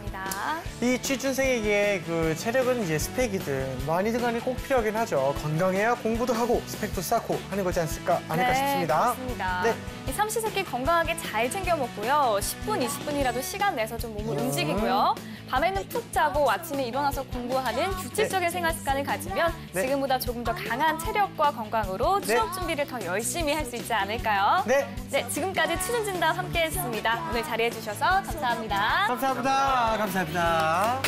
이 취준생에게 그 체력은 이제 스펙이든 뭐아니든 간에 꼭 필요하긴 하죠. 건강해야 공부도 하고 스펙도 쌓고 하는 거지 않을까 싶습니다. 그렇습니다. 네. 이 삼시세끼 건강하게 잘 챙겨 먹고요. 10분, 20분이라도 시간 내서 좀 몸을 움직이고요. 밤에는 푹 자고 아침에 일어나서 공부하는 규칙적인 생활 습관을 가지면 네. 지금보다 조금 더 강한 체력과 건강으로 취업 준비를 더 열심히 할 수 있지 않을까요? 네. 네, 지금까지 취준진담 함께했습니다. 오늘 자리해 주셔서 감사합니다. 감사합니다. 감사합니다.